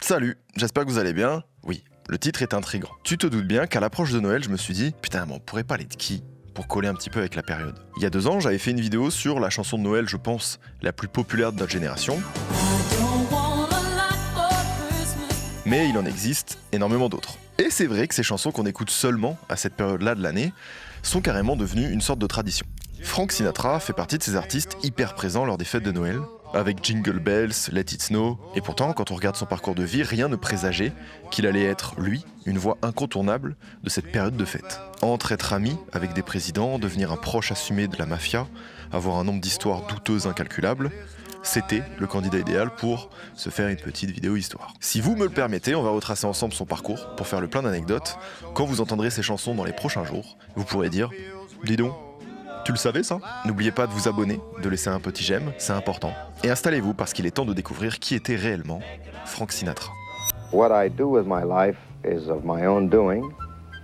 Salut, j'espère que vous allez bien. Oui, le titre est intriguant. Tu te doutes bien qu'à l'approche de Noël, je me suis dit, putain, mais on pourrait parler de qui pour coller un petit peu avec la période. Il y a 2 ans, j'avais fait une vidéo sur la chanson de Noël, je pense, la plus populaire de notre génération. Mais il en existe énormément d'autres. Et c'est vrai que ces chansons qu'on écoute seulement à cette période-là de l'année sont carrément devenues une sorte de tradition. Frank Sinatra fait partie de ces artistes hyper présents lors des fêtes de Noël, avec Jingle Bells, Let It Snow, et pourtant, quand on regarde son parcours de vie, rien ne présageait qu'il allait être, lui, une voix incontournable de cette période de fête. Entre être ami avec des présidents, devenir un proche assumé de la mafia, avoir un nombre d'histoires douteuses incalculables, c'était le candidat idéal pour se faire une petite vidéo histoire. Si vous me le permettez, on va retracer ensemble son parcours pour faire le plein d'anecdotes. Quand vous entendrez ces chansons dans les prochains jours, vous pourrez dire « Dis donc, tu le savais ça ?» N'oubliez pas de vous abonner, de laisser un petit j'aime, c'est important. Et installez-vous parce qu'il est temps de découvrir qui était réellement Frank Sinatra. What I do with my life is of my own doing.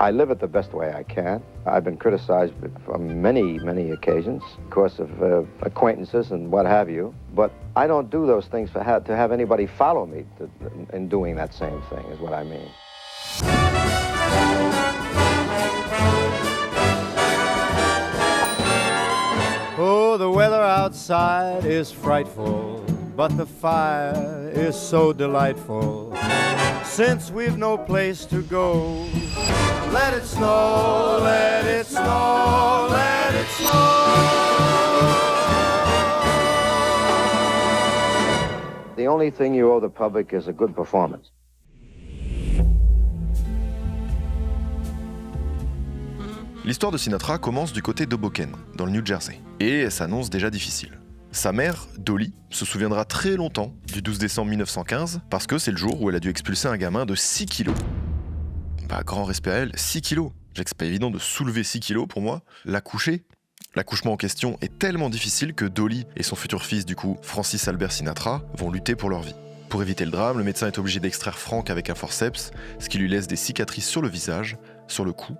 I live it the best way I can. I've been criticized on many occasions because of acquaintances and what have you. But I don't do those things to have anybody follow me in doing that same thing, is what I mean. Oh, the weather outside is frightful, but the fire is so delightful. Since we've no place to go, let it snow, let it snow, let it snow. The only thing you owe the public is a good performance. L'histoire de Sinatra commence du côté d'Hoboken, dans le New Jersey, et elle s'annonce déjà difficile. Sa mère, Dolly, se souviendra très longtemps du 12 décembre 1915, parce que c'est le jour où elle a dû expulser un gamin de 6 kilos. Bah, grand respect à elle, 6 kilos. C'est pas évident de soulever 6 kilos pour moi. L'accouchement en question est tellement difficile que Dolly et son futur fils, du coup, Francis Albert Sinatra, vont lutter pour leur vie. Pour éviter le drame, le médecin est obligé d'extraire Frank avec un forceps, ce qui lui laisse des cicatrices sur le visage, sur le cou,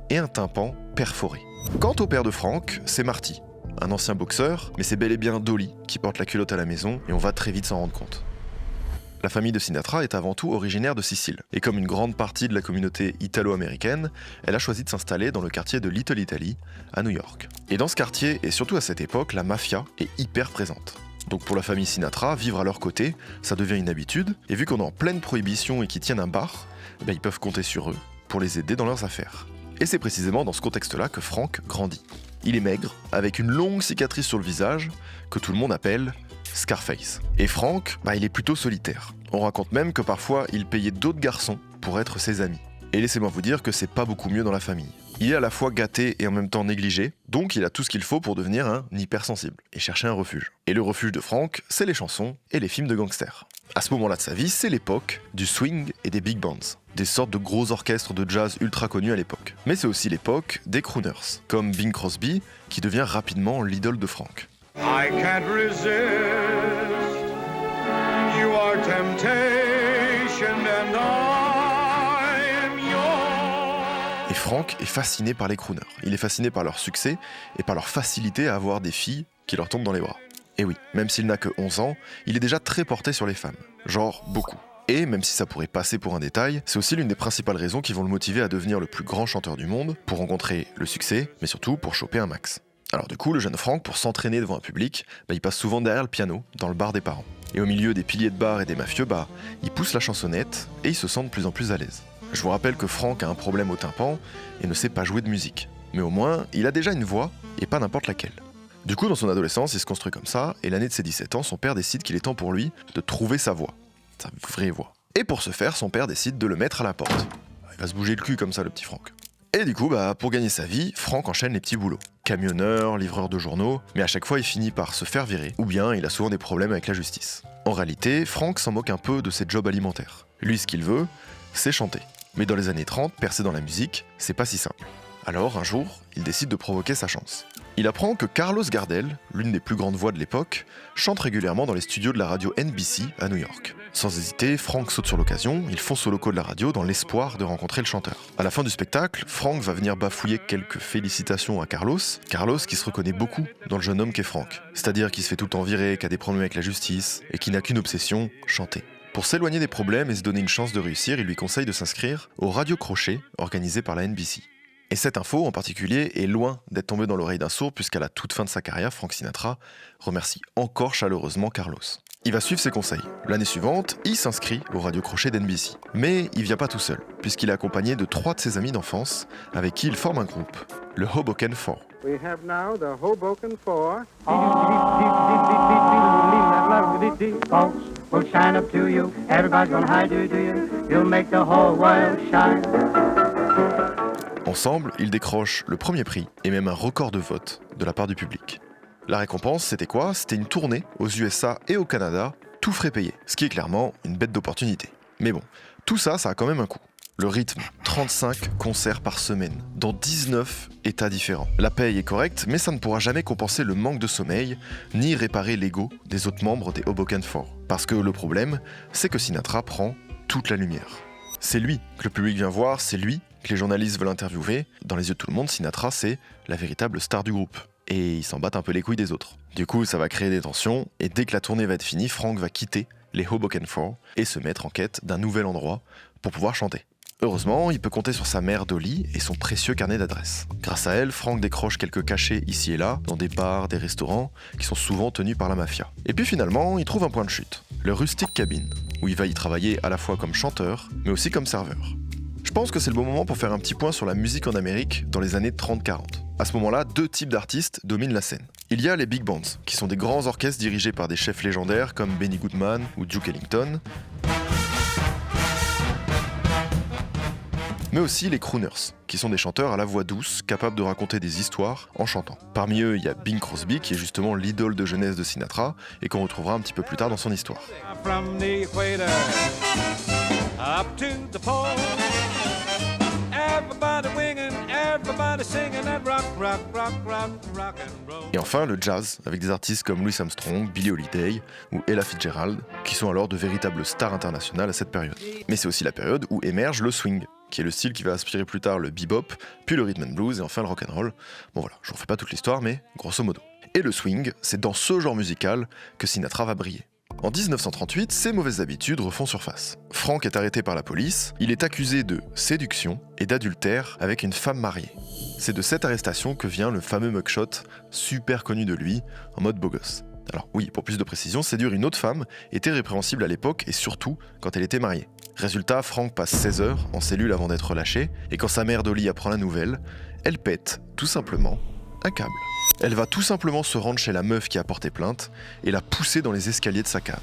et un tympan perforé. Quant au père de Frank, c'est Marty, un ancien boxeur, mais c'est bel et bien Dolly qui porte la culotte à la maison, et on va très vite s'en rendre compte. La famille de Sinatra est avant tout originaire de Sicile, et comme une grande partie de la communauté italo-américaine, elle a choisi de s'installer dans le quartier de Little Italy, à New York. Et dans ce quartier, et surtout à cette époque, la mafia est hyper présente. Donc pour la famille Sinatra, vivre à leur côté, ça devient une habitude, et vu qu'on est en pleine prohibition et qu'ils tiennent un bar, ils peuvent compter sur eux pour les aider dans leurs affaires. Et c'est précisément dans ce contexte-là que Frank grandit. Il est maigre, avec une longue cicatrice sur le visage, que tout le monde appelle Scarface. Et Frank, il est plutôt solitaire. On raconte même que parfois il payait d'autres garçons pour être ses amis. Et laissez-moi vous dire que c'est pas beaucoup mieux dans la famille. Il est à la fois gâté et en même temps négligé, donc il a tout ce qu'il faut pour devenir un hypersensible et chercher un refuge. Et le refuge de Frank, c'est les chansons et les films de gangsters. À ce moment-là de sa vie, c'est l'époque du swing et des big bands, des sortes de gros orchestres de jazz ultra connus à l'époque. Mais c'est aussi l'époque des crooners, comme Bing Crosby, qui devient rapidement l'idole de Frank. I can't resist, you are temptation and I am yours. Et Frank est fasciné par les crooners. Il est fasciné par leur succès et par leur facilité à avoir des filles qui leur tombent dans les bras. Et oui, même s'il n'a que 11 ans, il est déjà très porté sur les femmes. Genre beaucoup. Et même si ça pourrait passer pour un détail, c'est aussi l'une des principales raisons qui vont le motiver à devenir le plus grand chanteur du monde, pour rencontrer le succès, mais surtout pour choper un max. Alors du coup, le jeune Frank, pour s'entraîner devant un public, il passe souvent derrière le piano, dans le bar des parents. Et au milieu des piliers de bar et des mafieux, il pousse la chansonnette et il se sent de plus en plus à l'aise. Je vous rappelle que Frank a un problème au tympan et ne sait pas jouer de musique. Mais au moins, il a déjà une voix, et pas n'importe laquelle. Du coup, dans son adolescence, il se construit comme ça, et l'année de ses 17 ans, son père décide qu'il est temps pour lui de trouver sa voix. Sa vraie voix. Et pour ce faire, son père décide de le mettre à la porte. Il va se bouger le cul comme ça, le petit Frank. Et du coup, pour gagner sa vie, Frank enchaîne les petits boulots. Camionneur, livreur de journaux, mais à chaque fois il finit par se faire virer, ou bien il a souvent des problèmes avec la justice. En réalité, Frank s'en moque un peu de ses jobs alimentaires. Lui, ce qu'il veut, c'est chanter. Mais dans les années 30, percer dans la musique, c'est pas si simple. Alors, un jour, il décide de provoquer sa chance. Il apprend que Carlos Gardel, l'une des plus grandes voix de l'époque, chante régulièrement dans les studios de la radio NBC à New York. Sans hésiter, Frank saute sur l'occasion, il fonce au local de la radio dans l'espoir de rencontrer le chanteur. À la fin du spectacle, Frank va venir bafouiller quelques félicitations à Carlos qui se reconnaît beaucoup dans le jeune homme qu'est Frank. C'est-à-dire qu'il se fait tout le temps virer, qui a des problèmes avec la justice, et qui n'a qu'une obsession, chanter. Pour s'éloigner des problèmes et se donner une chance de réussir, il lui conseille de s'inscrire au Radio Crochet organisé par la NBC. Et cette info en particulier est loin d'être tombée dans l'oreille d'un sourd puisqu'à la toute fin de sa carrière, Frank Sinatra remercie encore chaleureusement Carlos. Il va suivre ses conseils. L'année suivante, il s'inscrit au Radio Crochet d'NBC. Mais il vient pas tout seul, puisqu'il est accompagné de 3 de ses amis d'enfance avec qui il forme un groupe, le Hoboken Four. We have now the Hoboken Four. Will shine up to you. Everybody's gonna hide you, do you? You'll make the whole world shine. Ensemble, ils décrochent le premier prix et même un record de vote de la part du public. La récompense, c'était quoi? C'était une tournée aux USA et au Canada, tout frais payé, ce qui est clairement une bête d'opportunité. Mais bon, tout ça, ça a quand même un coût. Le rythme, 35 concerts par semaine, dans 19 états différents. La paye est correcte, mais ça ne pourra jamais compenser le manque de sommeil, ni réparer l'ego des autres membres des Hoboken Four. Parce que le problème, c'est que Sinatra prend toute la lumière. C'est lui que le public vient voir, c'est lui que les journalistes veulent interviewer. Dans les yeux de tout le monde, Sinatra, c'est la véritable star du groupe. Et ils s'en battent un peu les couilles des autres. Du coup, ça va créer des tensions, et dès que la tournée va être finie, Frank va quitter les Hoboken Four et se mettre en quête d'un nouvel endroit pour pouvoir chanter. Heureusement, il peut compter sur sa mère Dolly et son précieux carnet d'adresses. Grâce à elle, Frank décroche quelques cachets ici et là, dans des bars, des restaurants, qui sont souvent tenus par la mafia. Et puis finalement, il trouve un point de chute, le Rustic Cabin, où il va y travailler à la fois comme chanteur, mais aussi comme serveur. Je pense que c'est le bon moment pour faire un petit point sur la musique en Amérique dans les années 30-40. À ce moment-là, 2 types d'artistes dominent la scène. Il y a les big bands, qui sont des grands orchestres dirigés par des chefs légendaires comme Benny Goodman ou Duke Ellington, mais aussi les crooners, qui sont des chanteurs à la voix douce, capables de raconter des histoires en chantant. Parmi eux, il y a Bing Crosby, qui est justement l'idole de jeunesse de Sinatra, et qu'on retrouvera un petit peu plus tard dans son histoire. From the equator up to the pole, everybody winging, everybody singing that rock, rock, rock, rock, rock and roll. Et enfin, le jazz, avec des artistes comme Louis Armstrong, Billie Holiday ou Ella Fitzgerald, qui sont alors de véritables stars internationales à cette période. Mais c'est aussi la période où émerge le swing, qui est le style qui va inspirer plus tard le bebop, puis le rhythm and blues et enfin le rock'n'roll. Bon voilà, je vous refais pas toute l'histoire, mais grosso modo. Et le swing, c'est dans ce genre musical que Sinatra va briller. En 1938, ses mauvaises habitudes refont surface. Frank est arrêté par la police, il est accusé de séduction et d'adultère avec une femme mariée. C'est de cette arrestation que vient le fameux mugshot, super connu de lui, en mode beau gosse. Alors oui, pour plus de précision, séduire une autre femme était répréhensible à l'époque et surtout quand elle était mariée. Résultat, Frank passe 16 heures en cellule avant d'être relâché, et quand sa mère Dolly apprend la nouvelle, elle pète, tout simplement, un câble. Elle va tout simplement se rendre chez la meuf qui a porté plainte et la pousser dans les escaliers de sa cave.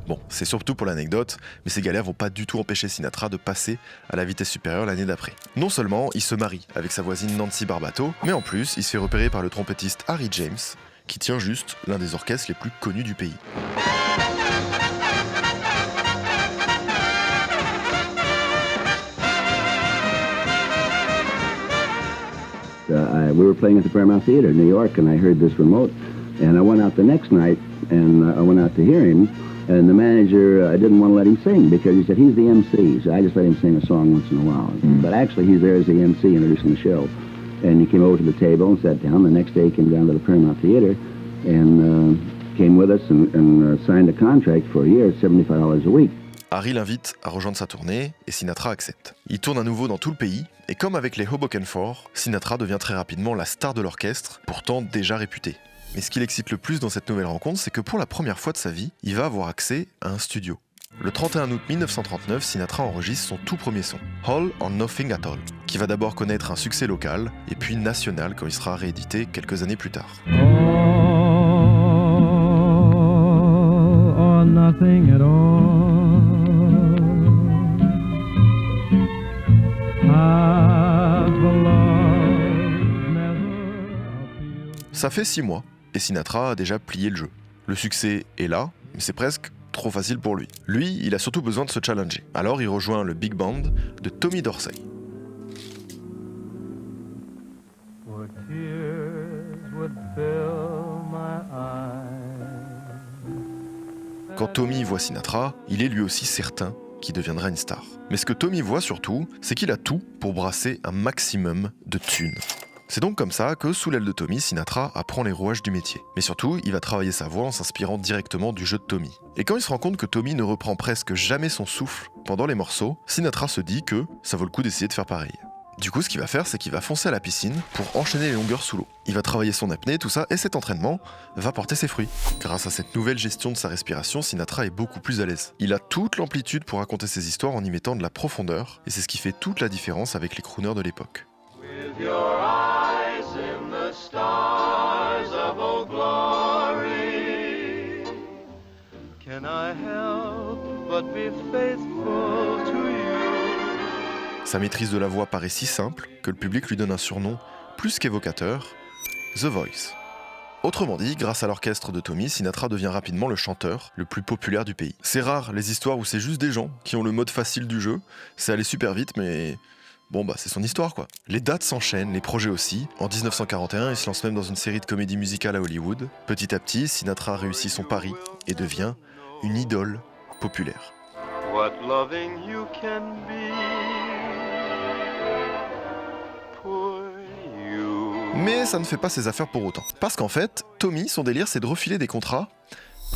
Bon, c'est surtout pour l'anecdote, mais ces galères vont pas du tout empêcher Sinatra de passer à la vitesse supérieure l'année d'après. Non seulement il se marie avec sa voisine Nancy Barbato, mais en plus il se fait repérer par le trompettiste Harry James, qui tient juste l'un des orchestres les plus connus du pays. We were playing at the Paramount Theater in New York, and I heard this remote, and I went out the next night, and I went out to hear him, and the manager didn't want to let him sing because he said he's the MC, so I just let him sing a song once in a while. But actually, he's there as the MC introducing the show, and he came over to the table and sat down. The next day, he came down to the Paramount Theater and came with us and signed a contract for a year at $75 a week. Harry l'invite à rejoindre sa tournée et Sinatra accepte. Il tourne à nouveau dans tout le pays et comme avec les Hoboken Four, Sinatra devient très rapidement la star de l'orchestre, pourtant déjà réputé. Mais ce qui l'excite le plus dans cette nouvelle rencontre, c'est que pour la première fois de sa vie, il va avoir accès à un studio. Le 31 août 1939, Sinatra enregistre son tout premier son, All or Nothing at All, qui va d'abord connaître un succès local et puis national quand il sera réédité quelques années plus tard. All or nothing at all. Ça fait 6 mois, et Sinatra a déjà plié le jeu. Le succès est là, mais c'est presque trop facile pour lui. Lui, il a surtout besoin de se challenger. Alors il rejoint le big band de Tommy Dorsey. Quand Tommy voit Sinatra, il est lui aussi certain qu'il deviendra une star. Mais ce que Tommy voit surtout, c'est qu'il a tout pour brasser un maximum de thunes. C'est donc comme ça que, sous l'aile de Tommy, Sinatra apprend les rouages du métier. Mais surtout, il va travailler sa voix en s'inspirant directement du jeu de Tommy. Et quand il se rend compte que Tommy ne reprend presque jamais son souffle pendant les morceaux, Sinatra se dit que ça vaut le coup d'essayer de faire pareil. Du coup, ce qu'il va faire, c'est qu'il va foncer à la piscine pour enchaîner les longueurs sous l'eau. Il va travailler son apnée, tout ça, et cet entraînement va porter ses fruits. Grâce à cette nouvelle gestion de sa respiration, Sinatra est beaucoup plus à l'aise. Il a toute l'amplitude pour raconter ses histoires en y mettant de la profondeur, et c'est ce qui fait toute la différence avec les crooners de l'époque. With your eyes in the stars of old glory, Can I help but be faithful to you? Sa maîtrise de la voix paraît si simple que le public lui donne un surnom plus qu'évocateur, The Voice. Autrement dit, grâce à l'orchestre de Tommy, Sinatra devient rapidement le chanteur le plus populaire du pays. C'est rare les histoires où c'est juste des gens qui ont le mode facile du jeu, c'est allé super vite mais... bon bah c'est son histoire quoi. Les dates s'enchaînent, les projets aussi. En 1941, il se lance même dans une série de comédies musicales à Hollywood. Petit à petit, Sinatra réussit son pari et devient une idole populaire. What loving you can be. Mais ça ne fait pas ses affaires pour autant. Parce qu'en fait, Tommy, son délire, c'est de refiler des contrats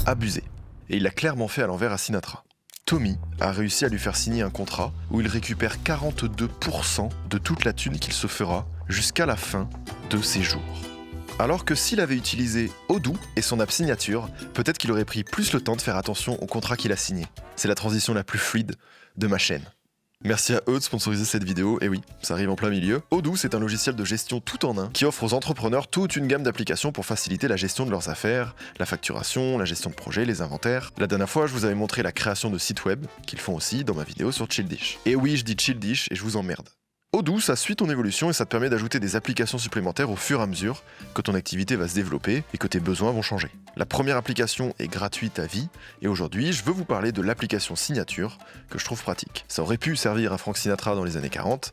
abusés. Et il l'a clairement fait à l'envers à Sinatra. Tommy a réussi à lui faire signer un contrat où il récupère 42% de toute la thune qu'il se fera jusqu'à la fin de ses jours. Alors que s'il avait utilisé Odoo et son app signature, peut-être qu'il aurait pris plus le temps de faire attention au contrat qu'il a signé. C'est la transition la plus fluide de ma chaîne. Merci à eux de sponsoriser cette vidéo, et oui, ça arrive en plein milieu. Odoo, c'est un logiciel de gestion tout en un qui offre aux entrepreneurs toute une gamme d'applications pour faciliter la gestion de leurs affaires, la facturation, la gestion de projets, les inventaires. La dernière fois, je vous avais montré la création de sites web, qu'ils font aussi dans ma vidéo sur Childish. Et oui, je dis Childish et je vous emmerde. Odoo, ça suit ton évolution et ça te permet d'ajouter des applications supplémentaires au fur et à mesure que ton activité va se développer et que tes besoins vont changer. La première application est gratuite à vie et aujourd'hui, je veux vous parler de l'application Signature que je trouve pratique. Ça aurait pu servir à Frank Sinatra dans les années 40,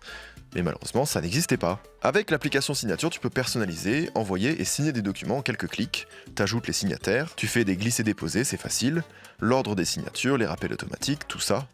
mais malheureusement, ça n'existait pas. Avec l'application Signature, tu peux personnaliser, envoyer et signer des documents en quelques clics. T'ajoutes les signataires, tu fais des glisser-déposer, c'est facile. L'ordre des signatures, les rappels automatiques, tout ça.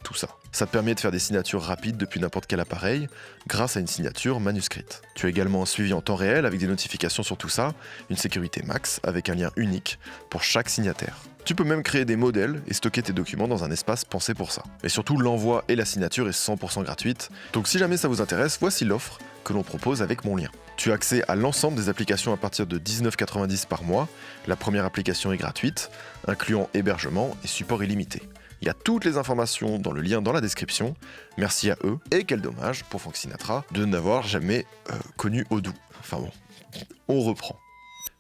Ça te permet de faire des signatures rapides depuis n'importe quel appareil, grâce à une signature manuscrite. Tu as également un suivi en temps réel avec des notifications sur tout ça, une sécurité max avec un lien unique pour chaque signataire. Tu peux même créer des modèles et stocker tes documents dans un espace pensé pour ça. Mais surtout, l'envoi et la signature est 100% gratuite. Donc si jamais ça vous intéresse, voici l'offre que l'on propose avec mon lien. Tu as accès à l'ensemble des applications à partir de 19,90 par mois. La première application est gratuite, incluant hébergement et support illimité. Il y a toutes les informations dans le lien dans la description. Merci à eux, et quel dommage pour Frank Sinatra de n'avoir jamais connu Odoo. Enfin bon, on reprend.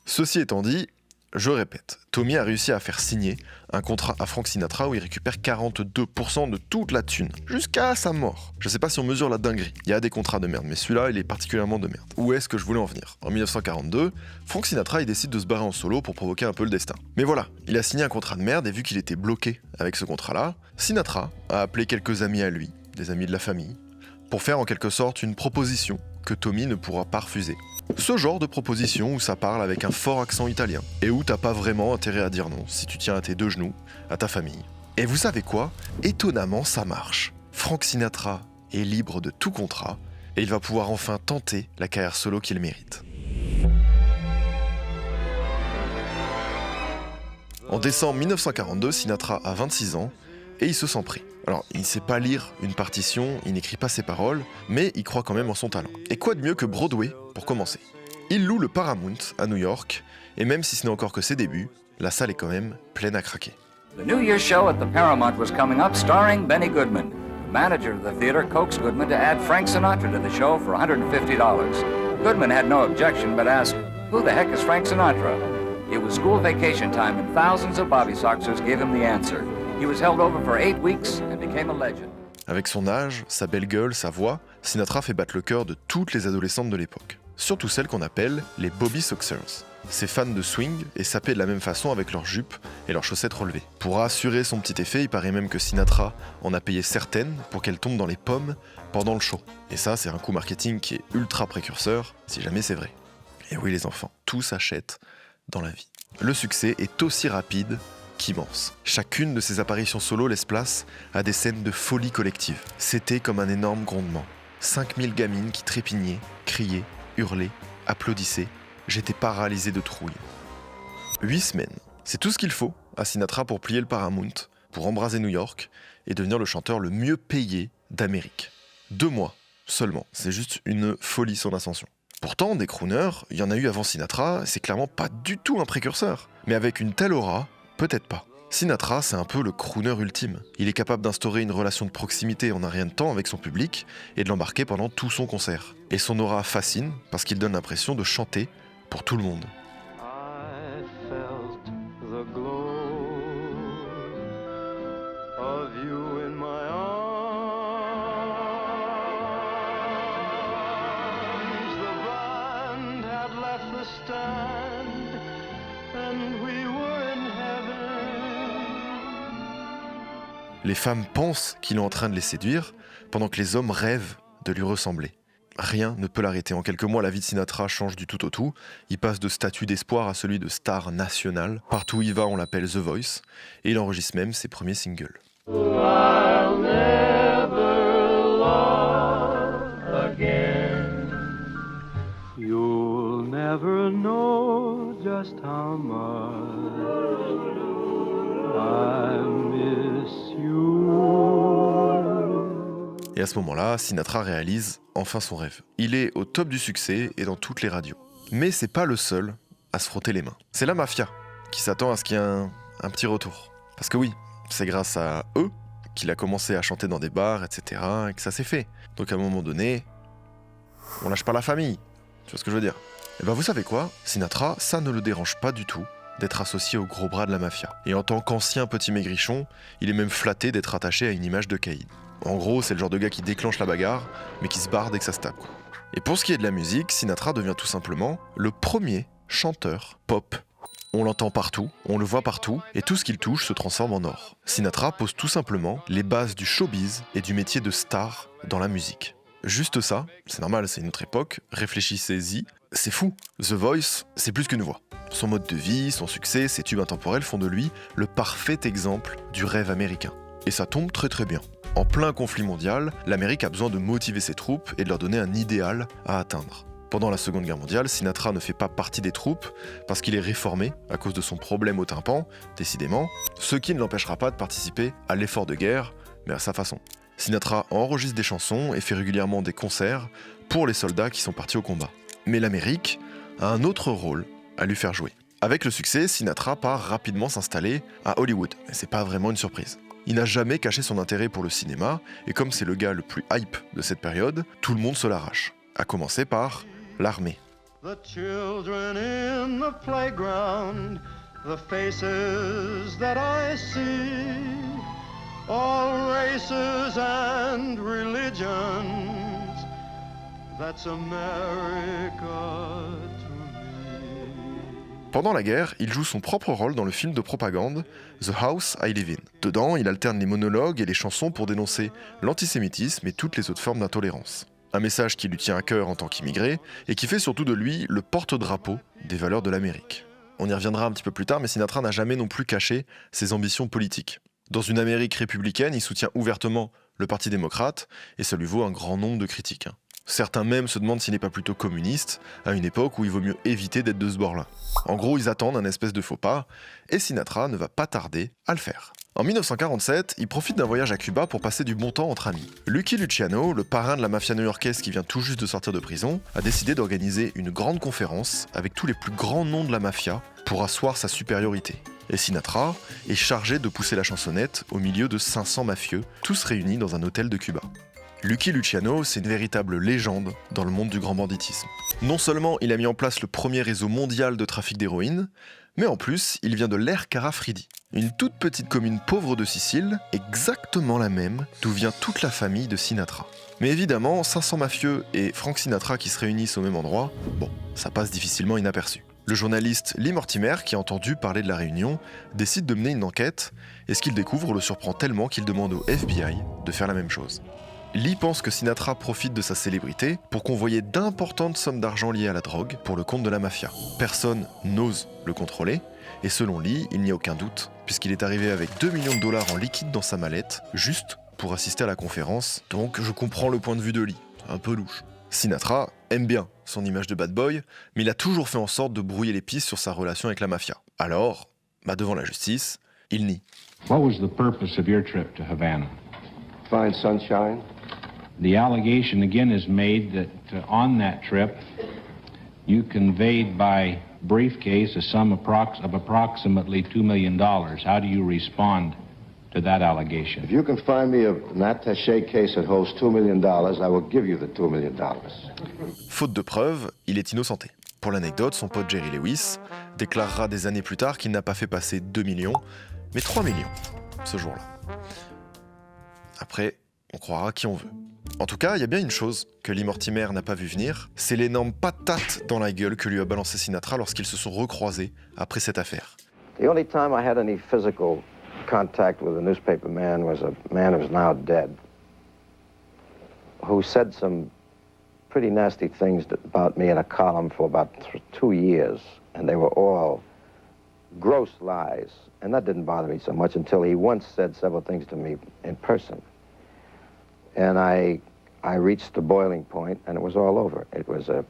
Ceci étant dit, je répète, Tommy a réussi à faire signer un contrat à Frank Sinatra où il récupère 42% de toute la thune, jusqu'à sa mort. Je sais pas si on mesure la dinguerie, il y a des contrats de merde, mais celui-là, il est particulièrement de merde. Où est-ce que je voulais en venir? En 1942, Frank Sinatra, il décide de se barrer en solo pour provoquer un peu le destin. Mais voilà, il a signé un contrat de merde et vu qu'il était bloqué avec ce contrat-là, Sinatra a appelé quelques amis à lui, des amis de la famille, pour faire en quelque sorte une proposition que Tommy ne pourra pas refuser. Ce genre de proposition où ça parle avec un fort accent italien et où t'as pas vraiment intérêt à dire non si tu tiens à tes deux genoux, à ta famille. Et vous savez quoi? Étonnamment, ça marche. Frank Sinatra est libre de tout contrat et il va pouvoir enfin tenter la carrière solo qu'il mérite. En décembre 1942, Sinatra a 26 ans et il se sent prêt. Alors, il ne sait pas lire une partition, il n'écrit pas ses paroles, mais il croit quand même en son talent. Et quoi de mieux que Broadway pour commencer? Il loue le Paramount à New York, et même si ce n'est encore que ses débuts, la salle est quand même pleine à craquer. The New Year's show at the Paramount was coming up, starring Benny Goodman. The manager of the theater coaxed Goodman to add Frank Sinatra to the show for $150. Goodman had no objection, but asked, "Who the heck is Frank Sinatra?" It was school vacation time, and thousands of Bobby Soxers gave him the answer. He was held over for 8 weeks and became a legend. Avec son âge, sa belle gueule, sa voix, Sinatra fait battre le cœur de toutes les adolescentes de l'époque. Surtout celles qu'on appelle les Bobby Soxers. Ces fans de swing et sapaient de la même façon avec leurs jupes et leurs chaussettes relevées. Pour assurer son petit effet, il paraît même que Sinatra en a payé certaines pour qu'elles tombent dans les pommes pendant le show. Et ça, c'est un coup marketing qui est ultra précurseur, si jamais c'est vrai. Et oui les enfants, tout s'achète dans la vie. Le succès est aussi rapide qu'immense. Chacune de ces apparitions solo laisse place à des scènes de folie collective. C'était comme un énorme grondement. 5000 gamines qui trépignaient, criaient, hurlaient, applaudissaient. J'étais paralysé de trouille. 8 semaines, c'est tout ce qu'il faut à Sinatra pour plier le Paramount, pour embraser New York et devenir le chanteur le mieux payé d'Amérique. 2 mois seulement, c'est juste une folie son ascension. Pourtant, des crooners, il y en a eu avant Sinatra, c'est clairement pas du tout un précurseur. Mais avec une telle aura, peut-être pas. Sinatra, c'est un peu le crooner ultime. Il est capable d'instaurer une relation de proximité en un rien de temps avec son public et de l'embarquer pendant tout son concert. Et son aura fascine parce qu'il donne l'impression de chanter pour tout le monde. I felt the glow of you in my arms. The band had left the stand and we were in heaven. Les femmes pensent qu'il est en train de les séduire pendant que les hommes rêvent de lui ressembler. Rien ne peut l'arrêter. En quelques mois, la vie de Sinatra change du tout au tout. Il passe de statut d'espoir à celui de star nationale. Partout où il va, on l'appelle The Voice. Et il enregistre même ses premiers singles. I'll never love again. You'll never know just how much I miss you. Et à ce moment-là, Sinatra réalise enfin son rêve. Il est au top du succès et dans toutes les radios. Mais c'est pas le seul à se frotter les mains. C'est la mafia qui s'attend à ce qu'il y ait un petit retour. Parce que oui, c'est grâce à eux qu'il a commencé à chanter dans des bars, etc. et que ça s'est fait. Donc à un moment donné, on lâche pas la famille. Tu vois ce que je veux dire? Et ben vous savez quoi? Sinatra, ça ne le dérange pas du tout d'être associé au gros bras de la mafia. Et en tant qu'ancien petit maigrichon, il est même flatté d'être attaché à une image de Caïd. En gros, c'est le genre de gars qui déclenche la bagarre, mais qui se barre dès que ça se tape. Et pour ce qui est de la musique, Sinatra devient tout simplement le premier chanteur pop. On l'entend partout, on le voit partout, et tout ce qu'il touche se transforme en or. Sinatra pose tout simplement les bases du showbiz et du métier de star dans la musique. Juste ça, c'est normal, c'est une autre époque, réfléchissez-y, c'est fou. The Voice, c'est plus qu'une voix. Son mode de vie, son succès, ses tubes intemporels font de lui le parfait exemple du rêve américain. Et ça tombe très très bien. En plein conflit mondial, l'Amérique a besoin de motiver ses troupes et de leur donner un idéal à atteindre. Pendant la Seconde Guerre mondiale, Sinatra ne fait pas partie des troupes parce qu'il est réformé à cause de son problème au tympan, décidément, ce qui ne l'empêchera pas de participer à l'effort de guerre, mais à sa façon. Sinatra enregistre des chansons et fait régulièrement des concerts pour les soldats qui sont partis au combat. Mais l'Amérique a un autre rôle à lui faire jouer. Avec le succès, Sinatra part rapidement s'installer à Hollywood, mais c'est pas vraiment une surprise. Il n'a jamais caché son intérêt pour le cinéma, et comme c'est le gars le plus hype de cette période, tout le monde se l'arrache. À commencer par l'armée. The children in the playground, the faces that I see, all races and religions, that's America to me. Pendant la guerre, il joue son propre rôle dans le film de propagande The House I Live In. Dedans, il alterne les monologues et les chansons pour dénoncer l'antisémitisme et toutes les autres formes d'intolérance. Un message qui lui tient à cœur en tant qu'immigré et qui fait surtout de lui le porte-drapeau des valeurs de l'Amérique. On y reviendra un petit peu plus tard, mais Sinatra n'a jamais non plus caché ses ambitions politiques. Dans une Amérique républicaine, il soutient ouvertement le Parti démocrate et ça lui vaut un grand nombre de critiques. Certains même se demandent s'il n'est pas plutôt communiste, à une époque où il vaut mieux éviter d'être de ce bord-là. En gros, ils attendent un espèce de faux pas, et Sinatra ne va pas tarder à le faire. En 1947, il profite d'un voyage à Cuba pour passer du bon temps entre amis. Lucky Luciano, le parrain de la mafia new-yorkaise qui vient tout juste de sortir de prison, a décidé d'organiser une grande conférence avec tous les plus grands noms de la mafia pour asseoir sa supériorité. Et Sinatra est chargé de pousser la chansonnette au milieu de 500 mafieux, tous réunis dans un hôtel de Cuba. Lucky Luciano, c'est une véritable légende dans le monde du grand banditisme. Non seulement il a mis en place le premier réseau mondial de trafic d'héroïne, mais en plus, il vient de l'Ercara Fridi, une toute petite commune pauvre de Sicile, exactement la même d'où vient toute la famille de Sinatra. Mais évidemment, 500 mafieux et Frank Sinatra qui se réunissent au même endroit, bon, ça passe difficilement inaperçu. Le journaliste Lee Mortimer, qui a entendu parler de la réunion, décide de mener une enquête, et ce qu'il découvre le surprend tellement qu'il demande au FBI de faire la même chose. Lee pense que Sinatra profite de sa célébrité pour convoyer d'importantes sommes d'argent liées à la drogue pour le compte de la mafia. Personne n'ose le contrôler, et selon Lee, il n'y a aucun doute, puisqu'il est arrivé avec 2 millions de dollars en liquide dans sa mallette, juste pour assister à la conférence, donc je comprends le point de vue de Lee, un peu louche. Sinatra aime bien son image de bad boy, mais il a toujours fait en sorte de brouiller les pistes sur sa relation avec la mafia. Alors, devant la justice, il nie. What was the purpose of your trip to Havana? Find sunshine. The allegation again is made that on that trip, you conveyed by briefcase a sum of approximately $2 million. How do you respond to that allegation? If you can find me an attaché case that holds $2 million, I will give you the $2 million. Faute de preuves, il est innocenté. Pour l'anecdote, son pote Jerry Lewis déclarera des années plus tard qu'il n'a pas fait passer 2 millions, mais 3 millions ce jour-là. Après, on croira qui on veut. En tout cas, il y a bien une chose que Lee Mortimer n'a pas vu venir, c'est l'énorme patate dans la gueule que lui a balancé Sinatra lorsqu'ils se sont recroisés après cette affaire. The only time I had any physical contact with a newspaper man was a man who's now dead, who said some pretty nasty things about me in a column for about 2 years, and they were all gross lies. And that didn't bother me so much until he once said several things to me in person. And I reached the boiling point, and it was all over. It was an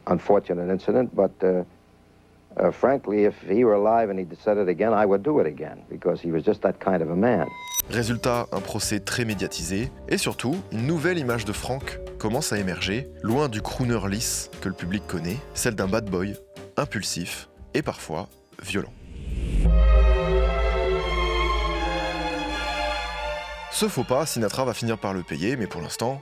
unfortunate incident, but frankly, if he were alive and he said it again, I would do it again, because he was just that kind of a man. Résultat, un procès très médiatisé, et surtout, une nouvelle image de Frank commence à émerger, loin du crooner lisse que le public connaît, celle d'un bad boy, impulsif et parfois violent. Ce faux pas, Sinatra va finir par le payer, mais pour l'instant,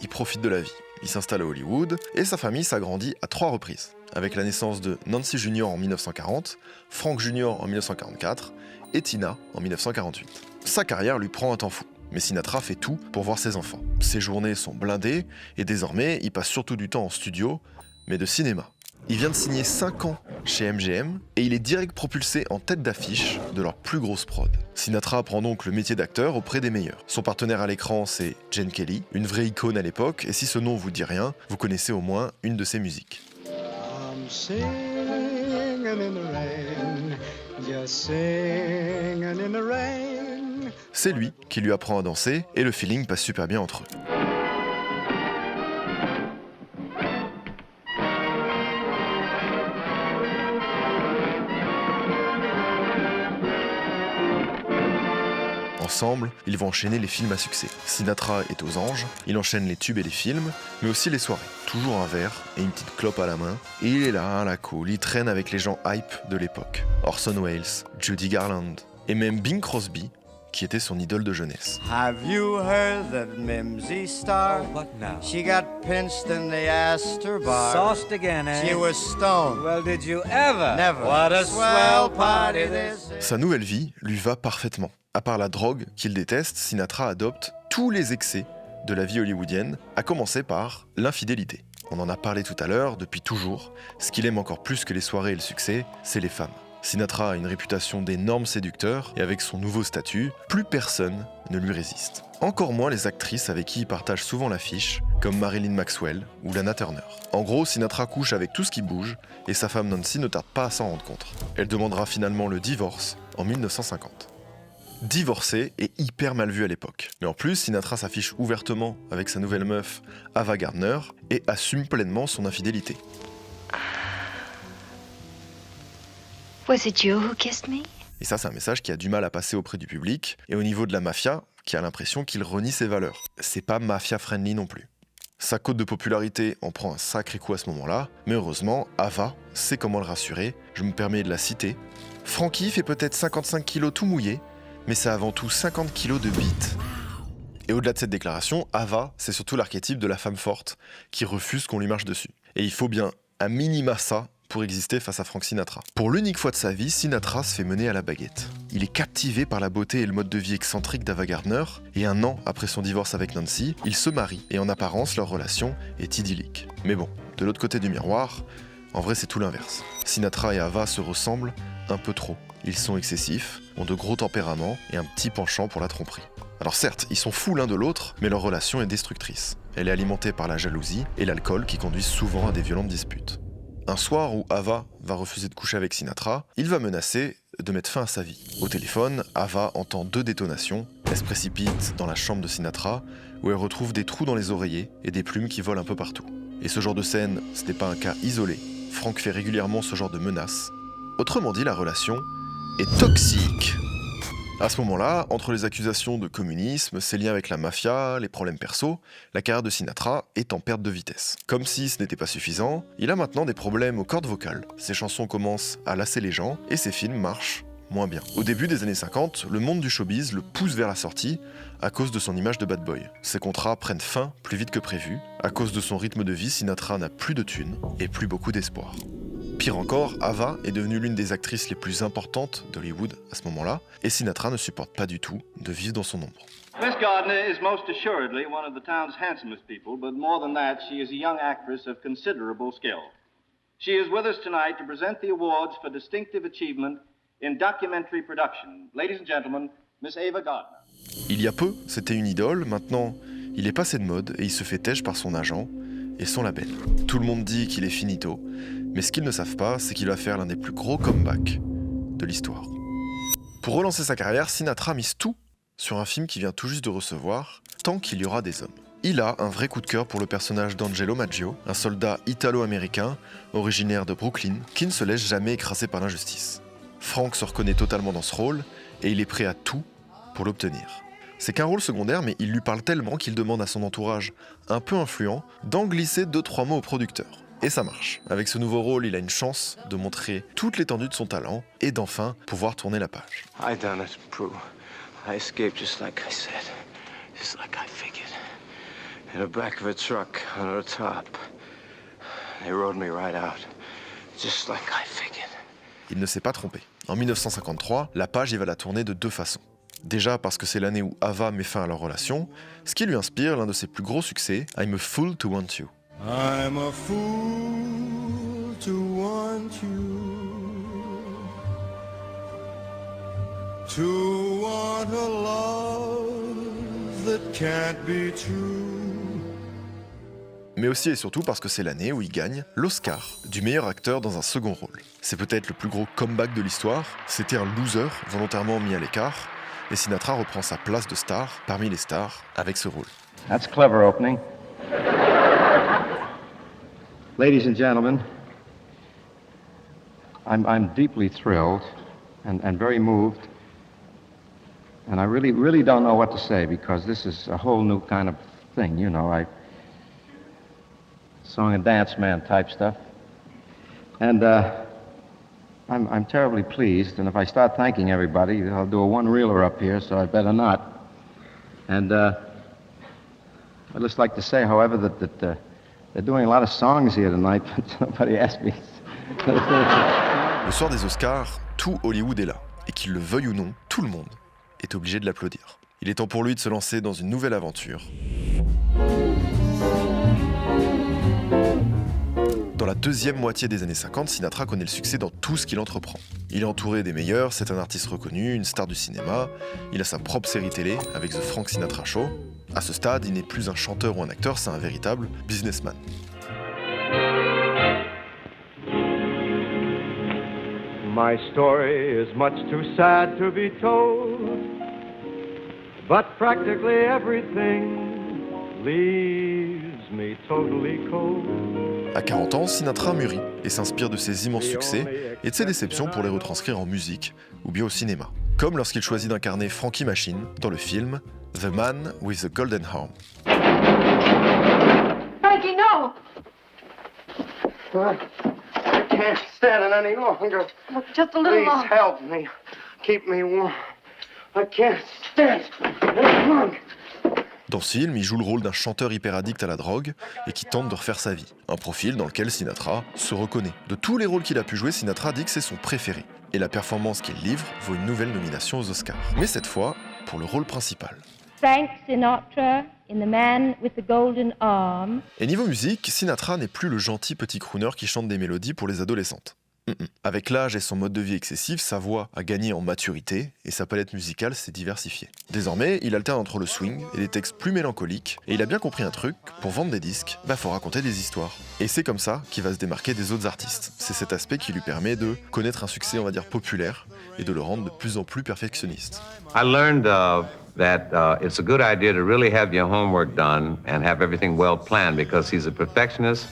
il profite de la vie. Il s'installe à Hollywood et sa famille s'agrandit à 3 reprises, avec la naissance de Nancy Jr. en 1940, Frank Jr. en 1944 et Tina en 1948. Sa carrière lui prend un temps fou, mais Sinatra fait tout pour voir ses enfants. Ses journées sont blindées et désormais, il passe surtout du temps en studio, mais de cinéma. Il vient de signer 5 ans chez MGM et il est direct propulsé en tête d'affiche de leur plus grosse prod. Sinatra apprend donc le métier d'acteur auprès des meilleurs. Son partenaire à l'écran, c'est Gene Kelly, une vraie icône à l'époque, et si ce nom vous dit rien, vous connaissez au moins une de ses musiques. I'm singing in the rain, just singing in the rain. C'est lui qui lui apprend à danser et le feeling passe super bien entre eux. Ensemble, ils vont enchaîner les films à succès. Sinatra est aux anges, il enchaîne les tubes et les films, mais aussi les soirées. Toujours un verre et une petite clope à la main, et il est là, à la cool, il traîne avec les gens hype de l'époque. Orson Welles, Judy Garland, et même Bing Crosby, qui était son idole de jeunesse. Have you heard that Mimsy Star? What now? She got pinched in the Astor bar. Sauced again, eh? She was stoned. Well, did you ever? Never. What a swell party this is. Sa nouvelle vie lui va parfaitement. À part la drogue qu'il déteste, Sinatra adopte tous les excès de la vie hollywoodienne, à commencer par l'infidélité. On en a parlé tout à l'heure, depuis toujours, ce qu'il aime encore plus que les soirées et le succès, c'est les femmes. Sinatra a une réputation d'énorme séducteur, et avec son nouveau statut, plus personne ne lui résiste. Encore moins les actrices avec qui il partage souvent l'affiche, comme Marilyn Maxwell ou Lana Turner. En gros, Sinatra couche avec tout ce qui bouge, et sa femme Nancy ne tarde pas à s'en rendre compte. Elle demandera finalement le divorce en 1950. Divorcé et hyper mal vu à l'époque. Mais en plus, Sinatra s'affiche ouvertement avec sa nouvelle meuf, Ava Gardner, et assume pleinement son infidélité. Was it you who kissed me? Et ça, c'est un message qui a du mal à passer auprès du public, et au niveau de la mafia, qui a l'impression qu'il renie ses valeurs. C'est pas mafia-friendly non plus. Sa cote de popularité en prend un sacré coup à ce moment-là, mais heureusement, Ava sait comment le rassurer, je me permets de la citer. « Frankie fait peut-être 55 kilos tout mouillé, mais c'est avant tout 50 kilos de bite. » Et au-delà de cette déclaration, Ava, c'est surtout l'archétype de la femme forte, qui refuse qu'on lui marche dessus. Et il faut bien un minima ça pour exister face à Frank Sinatra. Pour l'unique fois de sa vie, Sinatra se fait mener à la baguette. Il est captivé par la beauté et le mode de vie excentrique d'Ava Gardner, et 1 an après son divorce avec Nancy, ils se marient, et en apparence, leur relation est idyllique. Mais bon, de l'autre côté du miroir, en vrai c'est tout l'inverse. Sinatra et Ava se ressemblent un peu trop. Ils sont excessifs, ont de gros tempéraments et un petit penchant pour la tromperie. Alors certes, ils sont fous l'un de l'autre, mais leur relation est destructrice. Elle est alimentée par la jalousie et l'alcool qui conduisent souvent à des violentes disputes. Un soir où Ava va refuser de coucher avec Sinatra, il va menacer de mettre fin à sa vie. Au téléphone, Ava entend 2 détonations. Elle se précipite dans la chambre de Sinatra, où elle retrouve des trous dans les oreillers et des plumes qui volent un peu partout. Et ce genre de scène, ce n'est pas un cas isolé. Frank fait régulièrement ce genre de menaces. Autrement dit, la relation est toxique. À ce moment-là, entre les accusations de communisme, ses liens avec la mafia, les problèmes perso, la carrière de Sinatra est en perte de vitesse. Comme si ce n'était pas suffisant, il a maintenant des problèmes aux cordes vocales. Ses chansons commencent à lasser les gens et ses films marchent moins bien. Au début des années 50, le monde du showbiz le pousse vers la sortie à cause de son image de bad boy. Ses contrats prennent fin plus vite que prévu. À cause de son rythme de vie, Sinatra n'a plus de thunes et plus beaucoup d'espoir. Pire encore, Ava est devenue l'une des actrices les plus importantes d'Hollywood à ce moment-là, et Sinatra ne supporte pas du tout de vivre dans son ombre. Miss Gardner is most assuredly one of the town's handsomest people, but more than that, she is a young actress of considerable skill. She is with us tonight to present the awards for distinctive achievement in documentary production. Ladies and gentlemen, Miss Ava Gardner. Il y a peu, c'était une idole, maintenant, il est passé de mode et il se fait têche par son agent et son label. Tout le monde dit qu'il est finito, mais ce qu'ils ne savent pas, c'est qu'il va faire l'un des plus gros comebacks de l'histoire. Pour relancer sa carrière, Sinatra mise tout sur un film qu'il vient tout juste de recevoir, Tant qu'il y aura des hommes. Il a un vrai coup de cœur pour le personnage d'Angelo Maggio, un soldat italo-américain, originaire de Brooklyn, qui ne se laisse jamais écraser par l'injustice. Frank se reconnaît totalement dans ce rôle, et il est prêt à tout pour l'obtenir. C'est qu'un rôle secondaire, mais il lui parle tellement qu'il demande à son entourage, un peu influent, d'en glisser 2-3 mots au producteur. Et ça marche. Avec ce nouveau rôle, il a une chance de montrer toute l'étendue de son talent, et d'enfin pouvoir tourner la page. I done it, Prue. I escaped just like I said. Just like I figured. In the back of a truck, on the top. They rode me right out. Just like I figured. Il ne s'est pas trompé. En 1953, la page il va la tourner de deux façons. Déjà parce que c'est l'année où Ava met fin à leur relation, ce qui lui inspire l'un de ses plus gros succès, I'm a Fool to Want You. I'm a fool to want you, to want a love that can't be true. Mais aussi et surtout parce que c'est l'année où il gagne l'Oscar du meilleur acteur dans un second rôle. C'est peut-être le plus gros comeback de l'histoire, c'était un loser volontairement mis à l'écart, et Sinatra reprend sa place de star parmi les stars avec ce rôle. That's clever opening. Ladies and gentlemen, I'm deeply thrilled and very moved, and I really don't know what to say because this is a whole new kind of thing, you know. Song and dance man type stuff, and I'm terribly pleased. And if I start thanking everybody, I'll do a one-reeler up here, so I better not. And I'd just like to say, however, that they're doing a lot of songs here tonight, but nobody asked me. Le soir des Oscars, tout Hollywood est là, et qu'il le veuille ou non, tout le monde est obligé de l'applaudir. Il est temps pour lui de se lancer dans une nouvelle aventure. Dans la deuxième moitié des années 50, Sinatra connaît le succès dans tout ce qu'il entreprend. Il est entouré des meilleurs, c'est un artiste reconnu, une star du cinéma, il a sa propre série télé avec The Frank Sinatra Show. À ce stade, il n'est plus un chanteur ou un acteur, c'est un véritable businessman. My story is much too sad to be told, but practically everything leaves me totally cold. À 40 ans, Sinatra mûrit et s'inspire de ses immenses succès et de ses déceptions pour les retranscrire en musique ou bien au cinéma. Comme lorsqu'il choisit d'incarner Frankie Machine dans le film The Man with the Golden Arm. Frankie, no! I can't stand it any longer. Look, just a little Please longer. help me. Keep me warm. I can't stand it any longer. Dans ce film, il joue le rôle d'un chanteur hyper addict à la drogue et qui tente de refaire sa vie. Un profil dans lequel Sinatra se reconnaît. De tous les rôles qu'il a pu jouer, Sinatra dit que c'est son préféré. Et la performance qu'il livre vaut une nouvelle nomination aux Oscars. Mais cette fois, pour le rôle principal. Frank Sinatra in The Man with the Golden Arm. Et niveau musique, Sinatra n'est plus le gentil petit crooner qui chante des mélodies pour les adolescentes. Avec l'âge et son mode de vie excessif, sa voix a gagné en maturité et sa palette musicale s'est diversifiée. Désormais, il alterne entre le swing et des textes plus mélancoliques et il a bien compris un truc, pour vendre des disques, faut raconter des histoires. Et c'est comme ça qu'il va se démarquer des autres artistes. C'est cet aspect qui lui permet de connaître un succès, on va dire, populaire et de le rendre de plus en plus perfectionniste. I learned that it's a good idea to really have your homework done and have everything well planned because he's a perfectionist.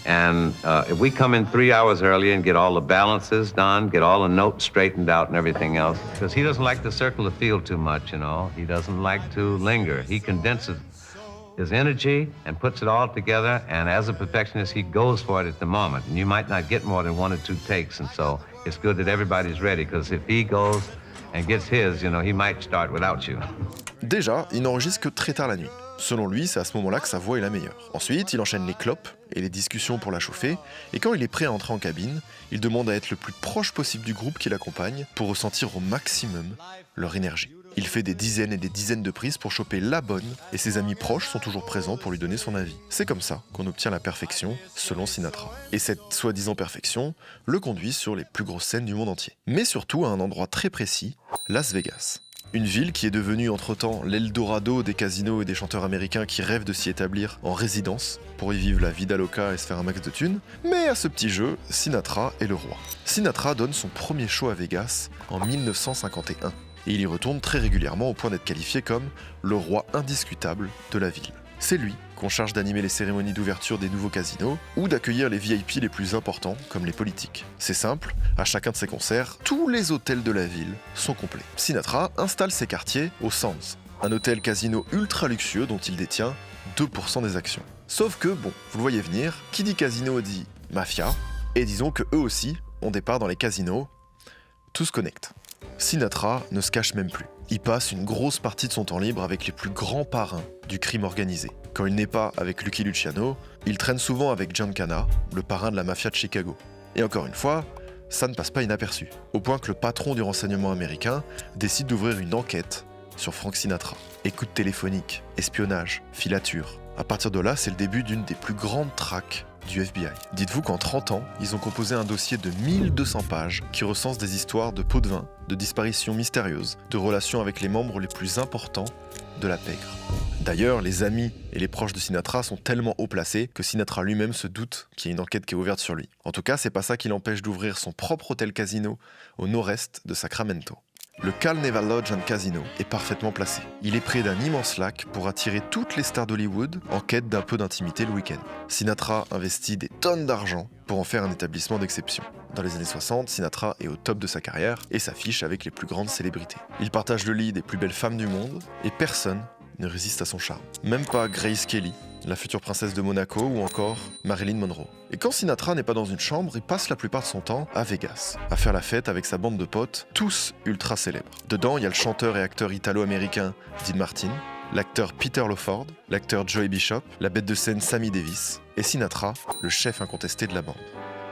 And if we come in 3 hours early and get all the balances done, get all the notes straightened out and everything else, because he doesn't like to circle the field too much, you know. He doesn't like to linger. He condenses his energy and puts it all together, and as a perfectionist, he goes for it at the moment. And you might not get more than 1 or 2 takes, and so it's good that everybody's ready, because if he goes and gets his, you know, he might start without you. Déjà, il n'enregistre que très tard la nuit. Selon lui, c'est à ce moment-là que sa voix est la meilleure. Ensuite, il enchaîne les clopes et les discussions pour la chauffer, et quand il est prêt à entrer en cabine, il demande à être le plus proche possible du groupe qui l'accompagne pour ressentir au maximum leur énergie. Il fait des dizaines et des dizaines de prises pour choper la bonne, et ses amis proches sont toujours présents pour lui donner son avis. C'est comme ça qu'on obtient la perfection, selon Sinatra. Et cette soi-disant perfection le conduit sur les plus grosses scènes du monde entier. Mais surtout à un endroit très précis, Las Vegas. Une ville qui est devenue entre-temps l'Eldorado des casinos et des chanteurs américains qui rêvent de s'y établir en résidence pour y vivre la vida loca et se faire un max de thunes. Mais à ce petit jeu, Sinatra est le roi. Sinatra donne son premier show à Vegas en 1951 et il y retourne très régulièrement au point d'être qualifié comme le roi indiscutable de la ville. C'est lui qu'on charge d'animer les cérémonies d'ouverture des nouveaux casinos ou d'accueillir les VIP les plus importants comme les politiques. C'est simple, à chacun de ses concerts, tous les hôtels de la ville sont complets. Sinatra installe ses quartiers au Sands, un hôtel casino ultra luxueux dont il détient 2% des actions. Sauf que, bon, vous le voyez venir, qui dit casino dit mafia, et disons que eux aussi ont des parts dans les casinos, tout se connecte. Sinatra ne se cache même plus. Il passe une grosse partie de son temps libre avec les plus grands parrains du crime organisé. Quand il n'est pas avec Lucky Luciano, il traîne souvent avec Giancana, le parrain de la mafia de Chicago. Et encore une fois, ça ne passe pas inaperçu, au point que le patron du renseignement américain décide d'ouvrir une enquête sur Frank Sinatra. Écoute téléphonique, espionnage, filature. À partir de là, c'est le début d'une des plus grandes traques du FBI. Dites-vous qu'en 30 ans, ils ont composé un dossier de 1200 pages qui recense des histoires de pots de vin, de disparitions mystérieuses, de relations avec les membres les plus importants de la pègre. D'ailleurs, les amis et les proches de Sinatra sont tellement haut placés que Sinatra lui-même se doute qu'il y a une enquête qui est ouverte sur lui. En tout cas, c'est pas ça qui l'empêche d'ouvrir son propre hôtel casino au nord-est de Sacramento. Le Carnival Lodge and Casino est parfaitement placé. Il est près d'un immense lac pour attirer toutes les stars d'Hollywood en quête d'un peu d'intimité le week-end. Sinatra investit des tonnes d'argent pour en faire un établissement d'exception. Dans les années 60, Sinatra est au top de sa carrière et s'affiche avec les plus grandes célébrités. Il partage le lit des plus belles femmes du monde et personne ne résiste à son charme. Même pas Grace Kelly, la future princesse de Monaco, ou encore Marilyn Monroe. Et quand Sinatra n'est pas dans une chambre, il passe la plupart de son temps à Vegas, à faire la fête avec sa bande de potes, tous ultra célèbres. Dedans, il y a le chanteur et acteur italo-américain Dean Martin, l'acteur Peter Lawford, l'acteur Joey Bishop, la bête de scène Sammy Davis, et Sinatra, le chef incontesté de la bande.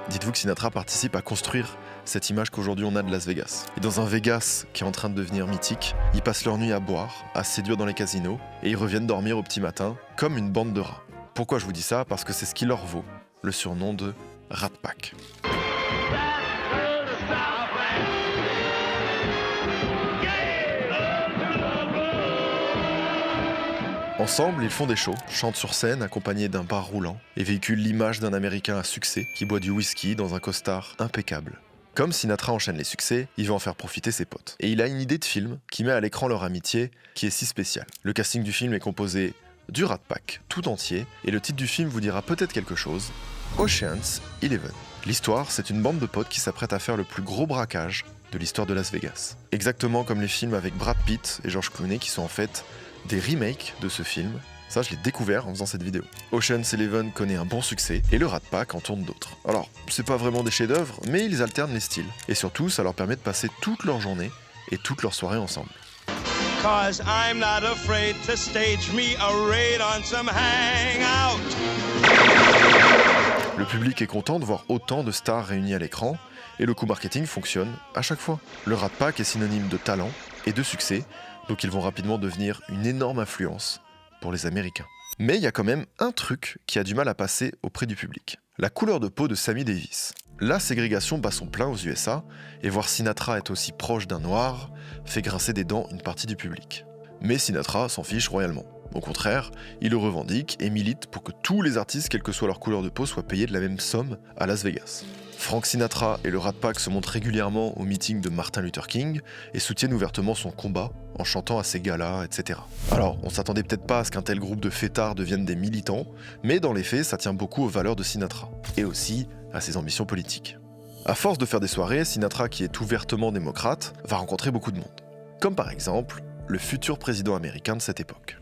Dites-vous que Sinatra participe à construire cette image qu'aujourd'hui on a de Las Vegas. Et dans un Vegas qui est en train de devenir mythique, ils passent leur nuit à boire, à se séduire dans les casinos, et ils reviennent dormir au petit matin, comme une bande de rats. Pourquoi je vous dis ça? Parce que c'est ce qui leur vaut le surnom de Rat Pack. Ensemble, ils font des shows, chantent sur scène accompagnés d'un bar roulant et véhiculent l'image d'un Américain à succès qui boit du whisky dans un costard impeccable. Comme Sinatra enchaîne les succès, il va en faire profiter ses potes. Et il a une idée de film qui met à l'écran leur amitié qui est si spéciale. Le casting du film est composé du Rat Pack tout entier et le titre du film vous dira peut-être quelque chose, Ocean's 11. L'histoire, c'est une bande de potes qui s'apprête à faire le plus gros braquage de l'histoire de Las Vegas. Exactement comme les films avec Brad Pitt et George Clooney qui sont en fait des remakes de ce film. Ça, je l'ai découvert en faisant cette vidéo. Ocean's 11 connaît un bon succès et le Rat Pack en tourne d'autres. Alors, c'est pas vraiment des chefs-d'œuvre, mais ils alternent les styles. Et surtout, ça leur permet de passer toute leur journée et toute leur soirée ensemble. 'Cause I'm not afraid to stage me a raid on some hangout. Le public est content de voir autant de stars réunies à l'écran et le coup marketing fonctionne à chaque fois. Le Rat Pack est synonyme de talent et de succès, donc ils vont rapidement devenir une énorme influence pour les Américains. Mais il y a quand même un truc qui a du mal à passer auprès du public. La couleur de peau de Sammy Davis. La ségrégation bat son plein aux USA, et voir Sinatra être aussi proche d'un noir fait grincer des dents une partie du public. Mais Sinatra s'en fiche royalement. Au contraire, il le revendique et milite pour que tous les artistes, quelle que soit leur couleur de peau, soient payés de la même somme à Las Vegas. Frank Sinatra et le Rat Pack se montrent régulièrement au meeting de Martin Luther King et soutiennent ouvertement son combat en chantant à ses galas, etc. Alors, on s'attendait peut-être pas à ce qu'un tel groupe de fêtards devienne des militants, mais dans les faits, ça tient beaucoup aux valeurs de Sinatra, et aussi à ses ambitions politiques. À force de faire des soirées, Sinatra, qui est ouvertement démocrate, va rencontrer beaucoup de monde. Comme par exemple, le futur président américain de cette époque.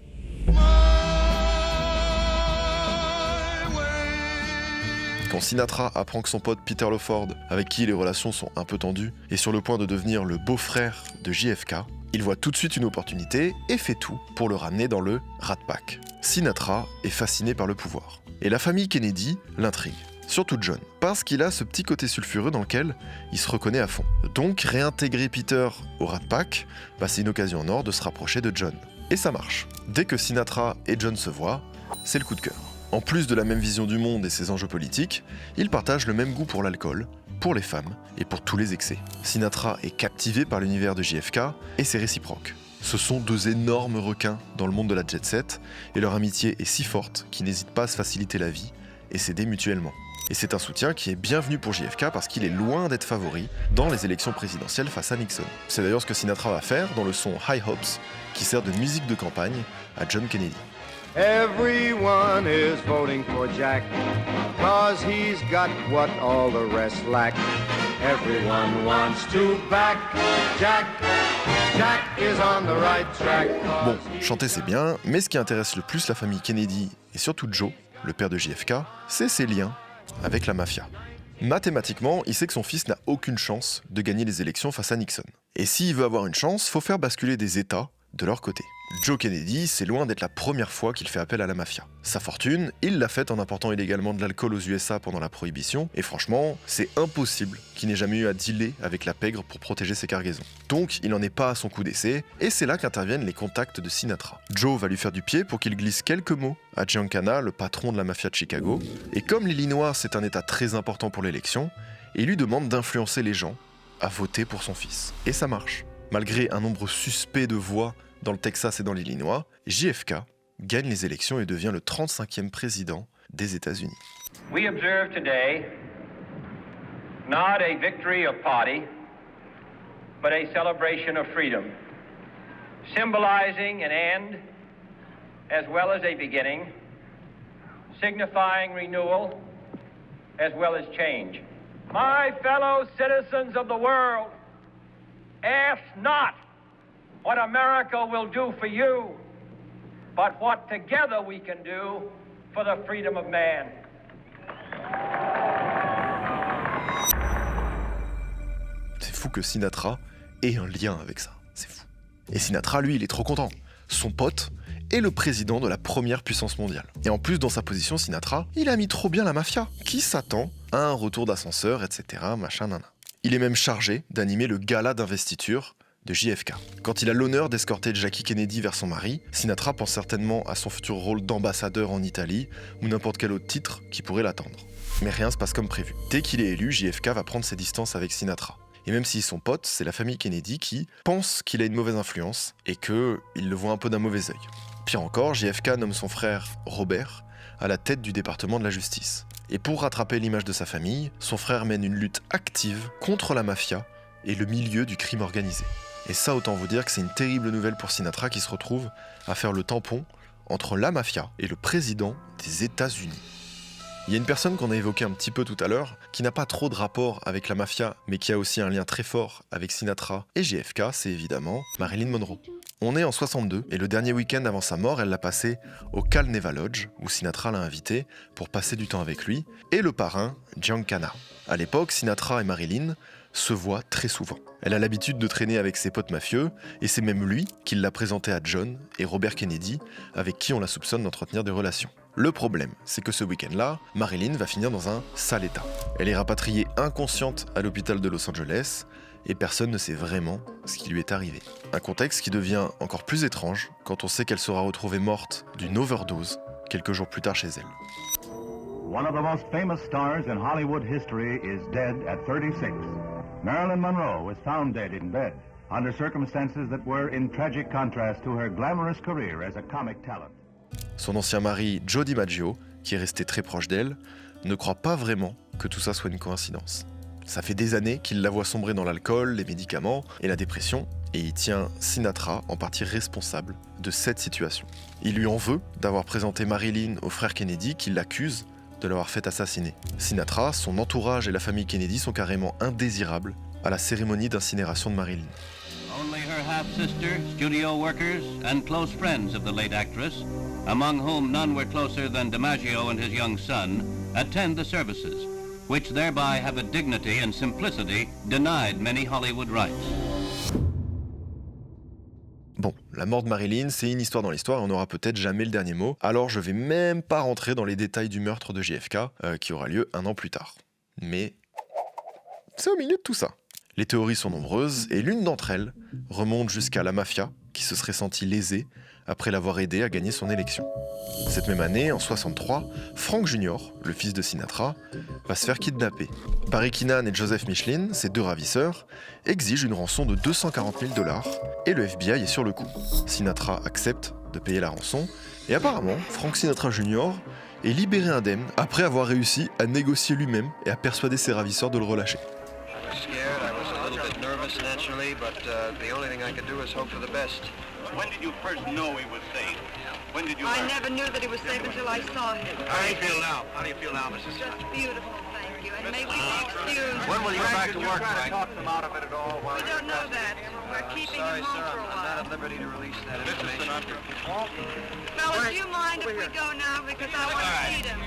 Quand Sinatra apprend que son pote Peter Lawford, avec qui les relations sont un peu tendues, est sur le point de devenir le beau-frère de JFK, il voit tout de suite une opportunité et fait tout pour le ramener dans le Rat Pack. Sinatra est fasciné par le pouvoir. Et la famille Kennedy l'intrigue. Surtout John, parce qu'il a ce petit côté sulfureux dans lequel il se reconnaît à fond. Donc réintégrer Peter au Rat Pack, c'est une occasion en or de se rapprocher de John. Et ça marche. Dès que Sinatra et John se voient, c'est le coup de cœur. En plus de la même vision du monde et ses enjeux politiques, ils partagent le même goût pour l'alcool, pour les femmes et pour tous les excès. Sinatra est captivé par l'univers de JFK et c'est réciproque. Ce sont deux énormes requins dans le monde de la jet set et leur amitié est si forte qu'ils n'hésitent pas à se faciliter la vie et s'aider mutuellement. Et c'est un soutien qui est bienvenu pour JFK parce qu'il est loin d'être favori dans les élections présidentielles face à Nixon. C'est d'ailleurs ce que Sinatra va faire dans le son High Hopes qui sert de musique de campagne à John Kennedy. Everyone is voting for Jack, 'cause he's got what all the rest lack. Everyone wants to back Jack. Jack is on the right track. Bon, chanter c'est bien, mais ce qui intéresse le plus la famille Kennedy, et surtout Joe, le père de JFK, c'est ses liens avec la mafia. Mathématiquement, il sait que son fils n'a aucune chance de gagner les élections face à Nixon. Et s'il veut avoir une chance, faut faire basculer des États de leur côté. Joe Kennedy, c'est loin d'être la première fois qu'il fait appel à la mafia. Sa fortune, il l'a faite en important illégalement de l'alcool aux USA pendant la Prohibition, et franchement, c'est impossible qu'il n'ait jamais eu à dealer avec la pègre pour protéger ses cargaisons. Donc, il n'en est pas à son coup d'essai, et c'est là qu'interviennent les contacts de Sinatra. Joe va lui faire du pied pour qu'il glisse quelques mots à Giancana, le patron de la mafia de Chicago, et comme l'Illinois c'est un état très important pour l'élection, il lui demande d'influencer les gens à voter pour son fils. Et ça marche. Malgré un nombre suspect de voix dans le Texas et dans l'Illinois, JFK gagne les élections et devient le 35e président des États-Unis. We observe today not a victory of party, but a celebration of freedom, symbolizing an end as well as a beginning, signifying renewal as well as change. My fellow citizens of the world, ask not what America will do for you, but what together we can do for the freedom of man. C'est fou que Sinatra ait un lien avec ça, c'est fou. Et Sinatra, lui, il est trop content. Son pote est le président de la première puissance mondiale. Et en plus, dans sa position, Sinatra, il a mis trop bien la mafia, qui s'attend à un retour d'ascenseur, etc., machin, nana. Il est même chargé d'animer le gala d'investiture de JFK. Quand il a l'honneur d'escorter Jackie Kennedy vers son mari, Sinatra pense certainement à son futur rôle d'ambassadeur en Italie ou n'importe quel autre titre qui pourrait l'attendre. Mais rien se passe comme prévu. Dès qu'il est élu, JFK va prendre ses distances avec Sinatra. Et même s'ils sont potes, c'est la famille Kennedy qui pense qu'il a une mauvaise influence et qu'il le voit un peu d'un mauvais œil. Pire encore, JFK nomme son frère Robert à la tête du département de la justice. Et pour rattraper l'image de sa famille, son frère mène une lutte active contre la mafia et le milieu du crime organisé. Et ça, autant vous dire que c'est une terrible nouvelle pour Sinatra qui se retrouve à faire le tampon entre la mafia et le président des États-Unis. Il y a une personne qu'on a évoquée un petit peu tout à l'heure, qui n'a pas trop de rapport avec la mafia, mais qui a aussi un lien très fort avec Sinatra et JFK, c'est évidemment Marilyn Monroe. On est en 62, et le dernier week-end avant sa mort, elle l'a passé au Cal Neva Lodge, où Sinatra l'a invité pour passer du temps avec lui, et le parrain, Giancana. À l'époque, Sinatra et Marilyn se voient très souvent. Elle a l'habitude de traîner avec ses potes mafieux, et c'est même lui qui l'a présenté à John et Robert Kennedy, avec qui on la soupçonne d'entretenir des relations. Le problème, c'est que ce week-end-là, Marilyn va finir dans un sale état. Elle est rapatriée inconsciente à l'hôpital de Los Angeles, et personne ne sait vraiment ce qui lui est arrivé. Un contexte qui devient encore plus étrange quand on sait qu'elle sera retrouvée morte d'une overdose quelques jours plus tard chez elle. One of the most famous stars in Hollywood history is dead at 36. Marilyn Monroe was found dead in bed, under circumstances that were in tragic contrast to her glamorous career as a comic talent. Son ancien mari, Joe DiMaggio, qui est resté très proche d'elle, ne croit pas vraiment que tout ça soit une coïncidence. Ça fait des années qu'il la voit sombrer dans l'alcool, les médicaments et la dépression, et il tient Sinatra en partie responsable de cette situation. Il lui en veut d'avoir présenté Marilyn au frère Kennedy qui l'accuse de l'avoir fait assassiner. Sinatra, son entourage et la famille Kennedy sont carrément indésirables à la cérémonie d'incinération de Marilyn. Only her half-sister, studio workers, and close friends of the late actress, among whom none were closer than DiMaggio and his young son, attend the services, which thereby have a dignity and simplicity denied many Hollywood rights. Bon, la mort de Marilyn, c'est une histoire dans l'histoire et on n'aura peut-être jamais le dernier mot, alors je vais même pas rentrer dans les détails du meurtre de JFK, qui aura lieu 1 an plus tard. Mais c'est au milieu de tout ça. Les théories sont nombreuses et l'une d'entre elles remonte jusqu'à la mafia, qui se serait sentie lésée après l'avoir aidé à gagner son élection. Cette même année, en 63, Frank Jr., le fils de Sinatra, va se faire kidnapper. Barry Keenan et Joseph Michelin, ses 2 ravisseurs, exigent une rançon de 240 000 $ et le FBI est sur le coup. Sinatra accepte de payer la rançon et apparemment, Frank Sinatra Jr. est libéré indemne après avoir réussi à négocier lui-même et à persuader ses ravisseurs de le relâcher. Naturally, but the only thing I could do is hope for the best. When did you first know he was safe? When did you I never knew that he was safe until I saw him. How do you feel now? How do you feel now, Mrs. Just beautiful, thank you. And may we be excused. When will you go back to work, Frank? Talk them out of it at all while We don't know that. We're keeping him home for a I'm not while. at liberty to release that information. Fellas, do you mind if we go now because I want to see them?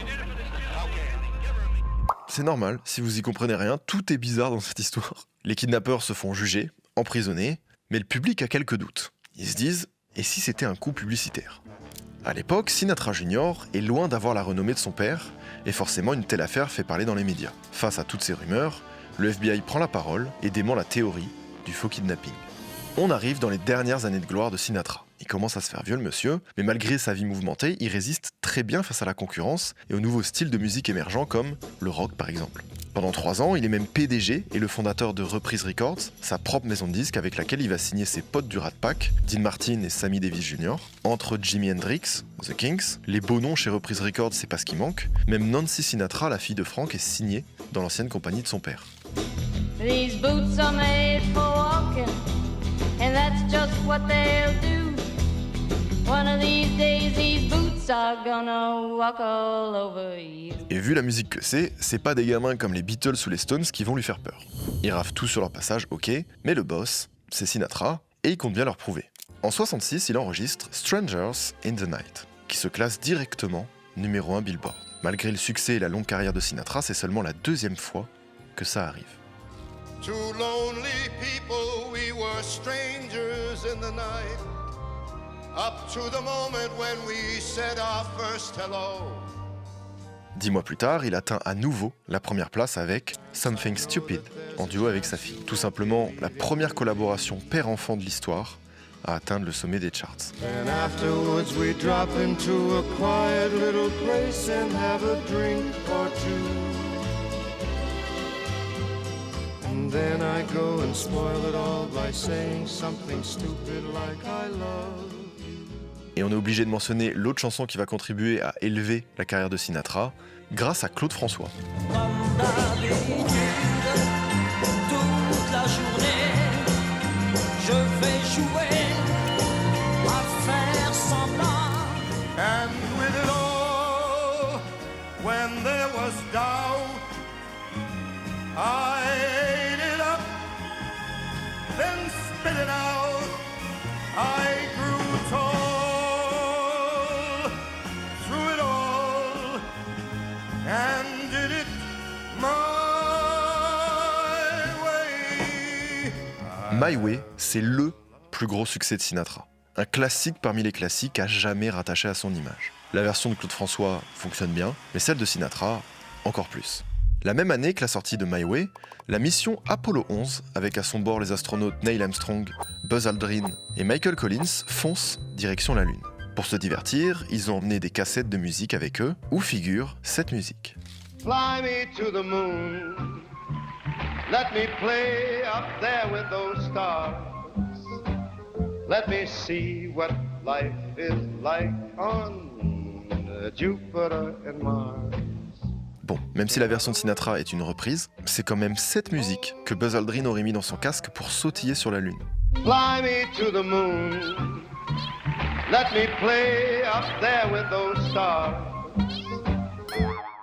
C'est normal, si vous y comprenez rien, tout est bizarre dans cette histoire. Les kidnappeurs se font juger, emprisonnés, mais le public a quelques doutes. Ils se disent, et si c'était un coup publicitaire ? À l'époque, Sinatra Jr. est loin d'avoir la renommée de son père, et forcément une telle affaire fait parler dans les médias. Face à toutes ces rumeurs, le FBI prend la parole et dément la théorie du faux kidnapping. On arrive dans les dernières années de gloire de Sinatra. Il commence à se faire vieux le monsieur, mais malgré sa vie mouvementée, il résiste très bien face à la concurrence et aux nouveaux styles de musique émergents comme le rock par exemple. Pendant 3 ans, il est même PDG et le fondateur de Reprise Records, sa propre maison de disques avec laquelle il va signer ses potes du Rat Pack, Dean Martin et Sammy Davis Jr. Entre Jimi Hendrix, The Kinks, les beaux noms chez Reprise Records, c'est pas ce qui manque. Même Nancy Sinatra, la fille de Frank, est signée dans l'ancienne compagnie de son père. These boots are made for walking, and that's just what they'll do. One of these days, these boots are gonna walk all over you. Et vu la musique que c'est pas des gamins comme les Beatles ou les Stones qui vont lui faire peur. Ils ravent tout sur leur passage, ok, mais le boss, c'est Sinatra, et il compte bien leur prouver. En 66, il enregistre Strangers in the Night, qui se classe directement numéro 1 Billboard. Malgré le succès et la longue carrière de Sinatra, c'est seulement la 2e fois que ça arrive. Two lonely people, we were strangers in the night. Up to the moment when we said our first hello. 10 mois plus tard, il atteint à nouveau la première place avec Something Stupid, en duo avec sa fille. Tout simplement la première collaboration père-enfant de l'histoire à atteindre le sommet des charts. And afterwards we drop into a quiet little place and have a drink or two. And then I go and spoil it all by saying something stupid like I love. Et on est obligé de mentionner l'autre chanson qui va contribuer à élever la carrière de Sinatra, grâce à Claude François. Toute la journée, je vais jouer à faire semblant. And with it all, when there was doubt, I ate it up, then spit it out. I grew tall. And did it my way. My Way, c'est le plus gros succès de Sinatra. Un classique parmi les classiques à jamais rattaché à son image. La version de Claude François fonctionne bien, mais celle de Sinatra, encore plus. La même année que la sortie de My Way, la mission Apollo 11, avec à son bord les astronautes Neil Armstrong, Buzz Aldrin et Michael Collins, fonce direction la Lune. Pour se divertir, ils ont emmené des cassettes de musique avec eux, où figure cette musique. Fly me to the moon. Let me play up there with those stars. Let me see what life is like on Jupiter and Mars. Bon, même si la version de Sinatra est une reprise, c'est quand même cette musique que Buzz Aldrin aurait mis dans son casque pour sautiller sur la Lune. Fly me to the moon. Let me play up there with those stars.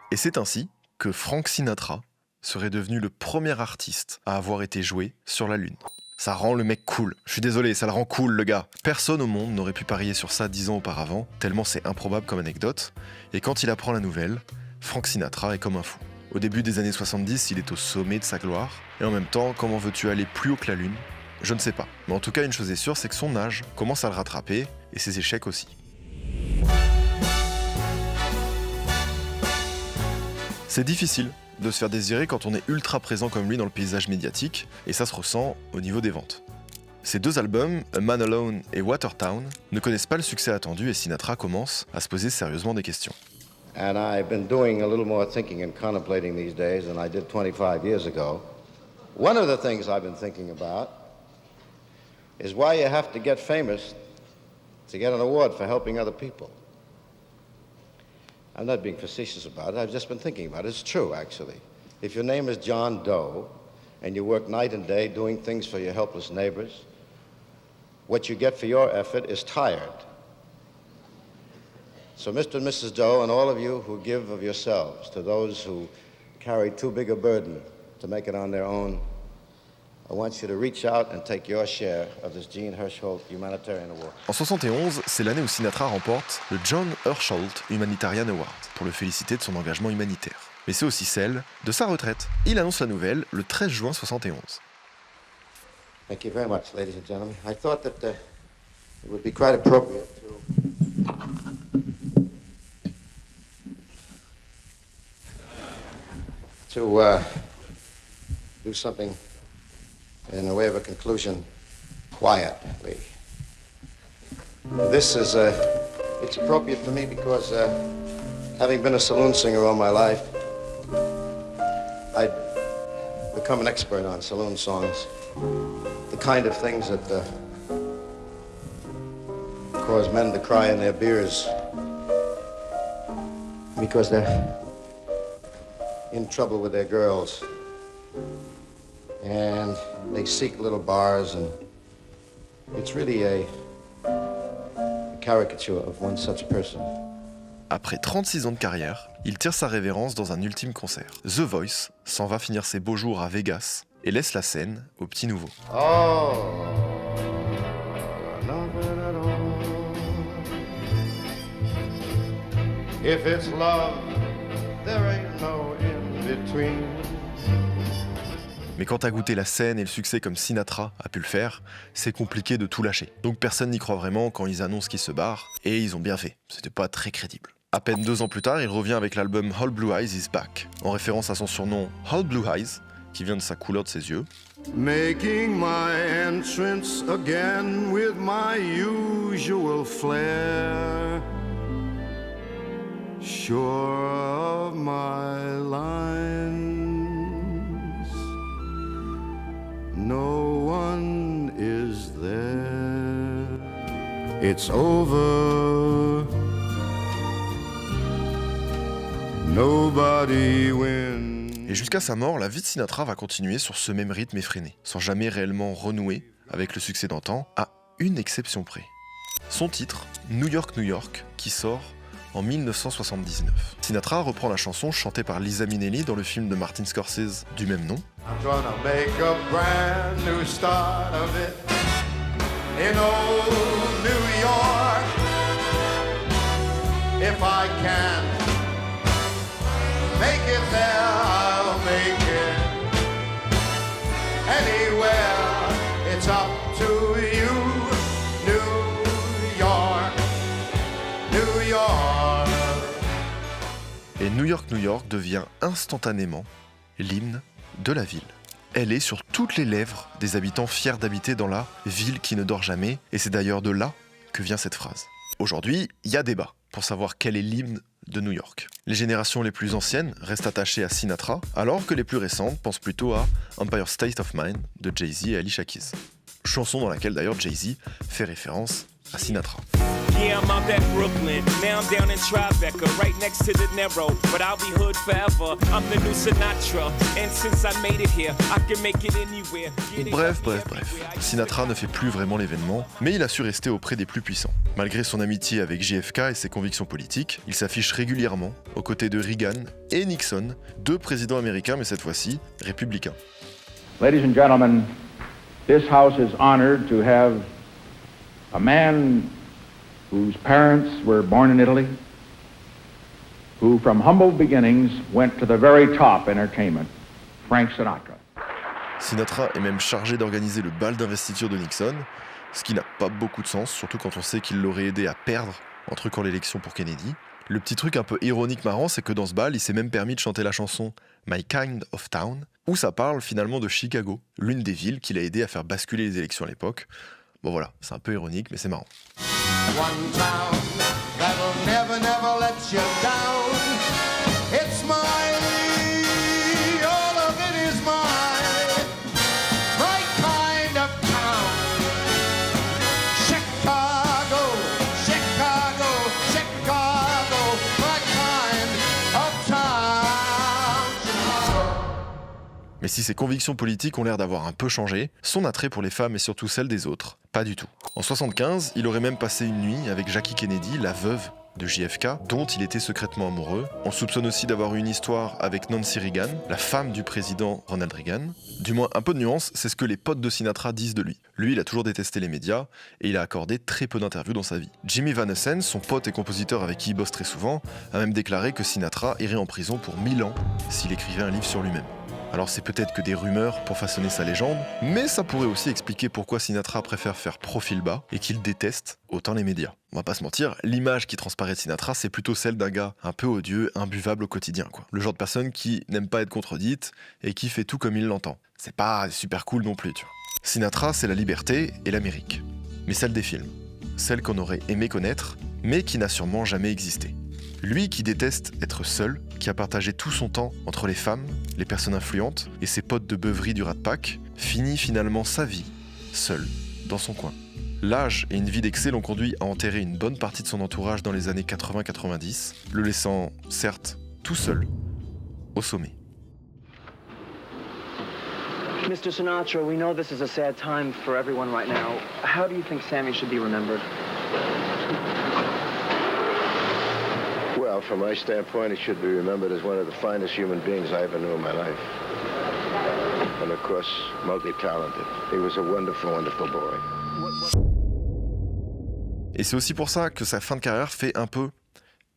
Et c'est ainsi que Frank Sinatra serait devenu le premier artiste à avoir été joué sur la Lune. Ça rend le mec cool. Je suis désolé, ça le rend cool, le gars. Personne au monde n'aurait pu parier sur ça 10 ans auparavant, tellement c'est improbable comme anecdote. Et quand il apprend la nouvelle, Frank Sinatra est comme un fou. Au début des années 70, il est au sommet de sa gloire. Et en même temps, comment veux-tu aller plus haut que la Lune ? Je ne sais pas. Mais en tout cas, une chose est sûre, c'est que son âge commence à le rattraper, et ses échecs aussi. C'est difficile de se faire désirer quand on est ultra présent comme lui dans le paysage médiatique, et ça se ressent au niveau des ventes. Ces deux albums, A Man Alone et Watertown, ne connaissent pas le succès attendu et Sinatra commence à se poser sérieusement des questions. And I've been doing a little more thinking and contemplating these days than I did 25 years ago. One of the things I've been thinking about is why you have to get famous to get an award for helping other people. I'm not being facetious about it. I've just been thinking about it. It's true, actually. If your name is John Doe and you work night and day doing things for your helpless neighbors, what you get for your effort is tired. So Mr. and Mrs. Doe and all of you who give of yourselves to those who carry too big a burden to make it on their own, I want you to reach out and take your share of this Gene Hirschholt Humanitarian Award. En 71, c'est l'année où Sinatra remporte le John Hirschholt Humanitarian Award pour le féliciter de son engagement humanitaire. Mais c'est aussi celle de sa retraite. Il annonce la nouvelle le 13 juin 71. Thank you very much, ladies and gentlemen. I thought that it would be quite appropriate to do something in the way of a conclusion quietly. This is, it's appropriate for me because having been a saloon singer all my life, I'd become an expert on saloon songs. The kind of things that cause men to cry in their beers because they're in trouble with their girls. And they seek little bars, and it's really a caricature of one such person. Après 36 ans de carrière, il tire sa révérence dans un ultime concert. The Voice s'en va finir ses beaux jours à Vegas et laisse la scène au petit nouveau. Oh, nothing at all. If it's love, there ain't no in between. Mais quand t'as goûté la scène et le succès comme Sinatra a pu le faire, c'est compliqué de tout lâcher. Donc personne n'y croit vraiment quand ils annoncent qu'ils se barrent, et ils ont bien fait, c'était pas très crédible. À peine 2 ans plus tard, il revient avec l'album All Blue Eyes Is Back, en référence à son surnom All Blue Eyes, qui vient de sa couleur de ses yeux. Making my entrance again with my usual flair, sure of my lines. No one is there. It's over. Nobody wins. Et jusqu'à sa mort, la vie de Sinatra va continuer sur ce même rythme effréné, sans jamais réellement renouer avec le succès d'antan, à une exception près. Son titre, New York, New York, qui sort en 1979. Sinatra reprend la chanson chantée par Liza Minnelli dans le film de Martin Scorsese du même nom. I'm gonna make a brand new start of it in old New York. If I can make it there, I'll make it anywhere. It's up to you, New York, New York. Et New York, New York devient instantanément l'hymne de la ville. Elle est sur toutes les lèvres des habitants fiers d'habiter dans la ville qui ne dort jamais, et c'est d'ailleurs de là que vient cette phrase. Aujourd'hui, il y a débat pour savoir quel est l'hymne de New York. Les générations les plus anciennes restent attachées à Sinatra, alors que les plus récentes pensent plutôt à Empire State of Mind de Jay-Z et Alicia Keys. Chanson dans laquelle d'ailleurs Jay-Z fait référence à Sinatra. Yeah, I'm out at Brooklyn. Now I'm down in Tribeca, right next to De Niro. But I'll be hood forever. I'm the new Sinatra. And since I made it here, I can make it anywhere. Bref. Sinatra ne fait plus vraiment l'événement, mais il a su rester auprès des plus puissants. Malgré son amitié avec JFK et ses convictions politiques, il s'affiche régulièrement aux côtés de Reagan et Nixon, deux présidents américains, mais cette fois-ci républicains. Ladies and gentlemen, this House is honored to have a man whose parents were born in Italy, who from humble beginnings went to the very top entertainment, Frank Sinatra. Sinatra est même chargé d'organiser le bal d'investiture de Nixon, ce qui n'a pas beaucoup de sens, surtout quand on sait qu'il l'aurait aidé à perdre en truquant l'élection pour Kennedy. Le petit truc un peu ironique marrant, c'est que dans ce bal, il s'est même permis de chanter la chanson My Kind of Town, où ça parle finalement de Chicago, l'une des villes qu'il a aidé à faire basculer les élections à l'époque. Bon voilà, c'est un peu ironique, mais c'est marrant. One town that'll never, never let you down. It's mine, all of it is mine. My kind of town. Chicago, Chicago, Chicago. My kind of town. Mais si ses convictions politiques ont l'air d'avoir un peu changé, son attrait pour les femmes et surtout celle des autres, pas du tout. En 1975, il aurait même passé une nuit avec Jackie Kennedy, la veuve de JFK, dont il était secrètement amoureux. On soupçonne aussi d'avoir eu une histoire avec Nancy Reagan, la femme du président Ronald Reagan. Du moins, un peu de nuance, c'est ce que les potes de Sinatra disent de lui. Lui, il a toujours détesté les médias, et il a accordé très peu d'interviews dans sa vie. Jimmy Van Heusen, son pote et compositeur avec qui il bosse très souvent, a même déclaré que Sinatra irait en prison pour 1000 ans s'il écrivait un livre sur lui-même. Alors c'est peut-être que des rumeurs pour façonner sa légende, mais ça pourrait aussi expliquer pourquoi Sinatra préfère faire profil bas et qu'il déteste autant les médias. On va pas se mentir, l'image qui transparaît de Sinatra, c'est plutôt celle d'un gars un peu odieux, imbuvable au quotidien, quoi. Le genre de personne qui n'aime pas être contredite et qui fait tout comme il l'entend. C'est pas super cool non plus, tu vois. Sinatra, c'est la liberté et l'Amérique. Mais celle des films. Celle qu'on aurait aimé connaître, mais qui n'a sûrement jamais existé. Lui qui déteste être seul, qui a partagé tout son temps entre les femmes, les personnes influentes et ses potes de beuverie du Rat Pack, finit finalement sa vie, seul, dans son coin. L'âge et une vie d'excès l'ont conduit à enterrer une bonne partie de son entourage dans les années 80-90, le laissant, certes, tout seul, au sommet. Mr. Sinatra, we know this is a sad time for everyone right now. How do you think Sammy should be remembered? Well, from my standpoint, he should be remembered as one of the finest human beings I ever knew in my life. And of course, multi-talented. He was a wonderful, wonderful boy. Et c'est aussi pour ça que sa fin de carrière fait un peu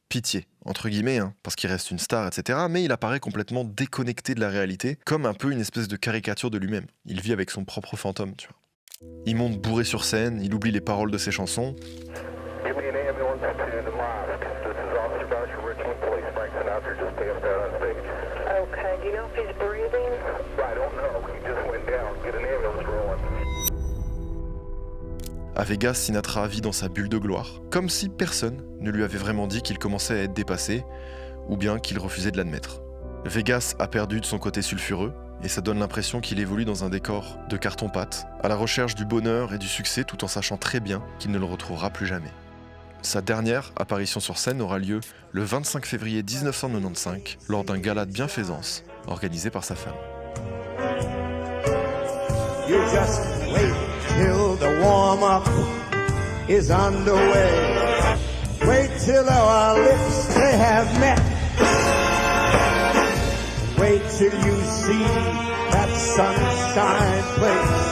pitié, entre guillemets, hein, parce qu'il reste une star, etc. Mais il apparaît complètement déconnecté de la réalité, comme un peu une espèce de caricature de lui-même. Il vit avec son propre fantôme, tu vois. Il monte bourré sur scène, il oublie les paroles de ses chansons. À Vegas, Sinatra vit dans sa bulle de gloire, comme si personne ne lui avait vraiment dit qu'il commençait à être dépassé, ou bien qu'il refusait de l'admettre. Vegas a perdu de son côté sulfureux, et ça donne l'impression qu'il évolue dans un décor de carton-pâte, à la recherche du bonheur et du succès tout en sachant très bien qu'il ne le retrouvera plus jamais. Sa dernière apparition sur scène aura lieu le 25 février 1995, lors d'un gala de bienfaisance organisé par sa femme. You just wait till the warm-up is underway. Wait till our lips they have met. Wait till you see that sunshine place.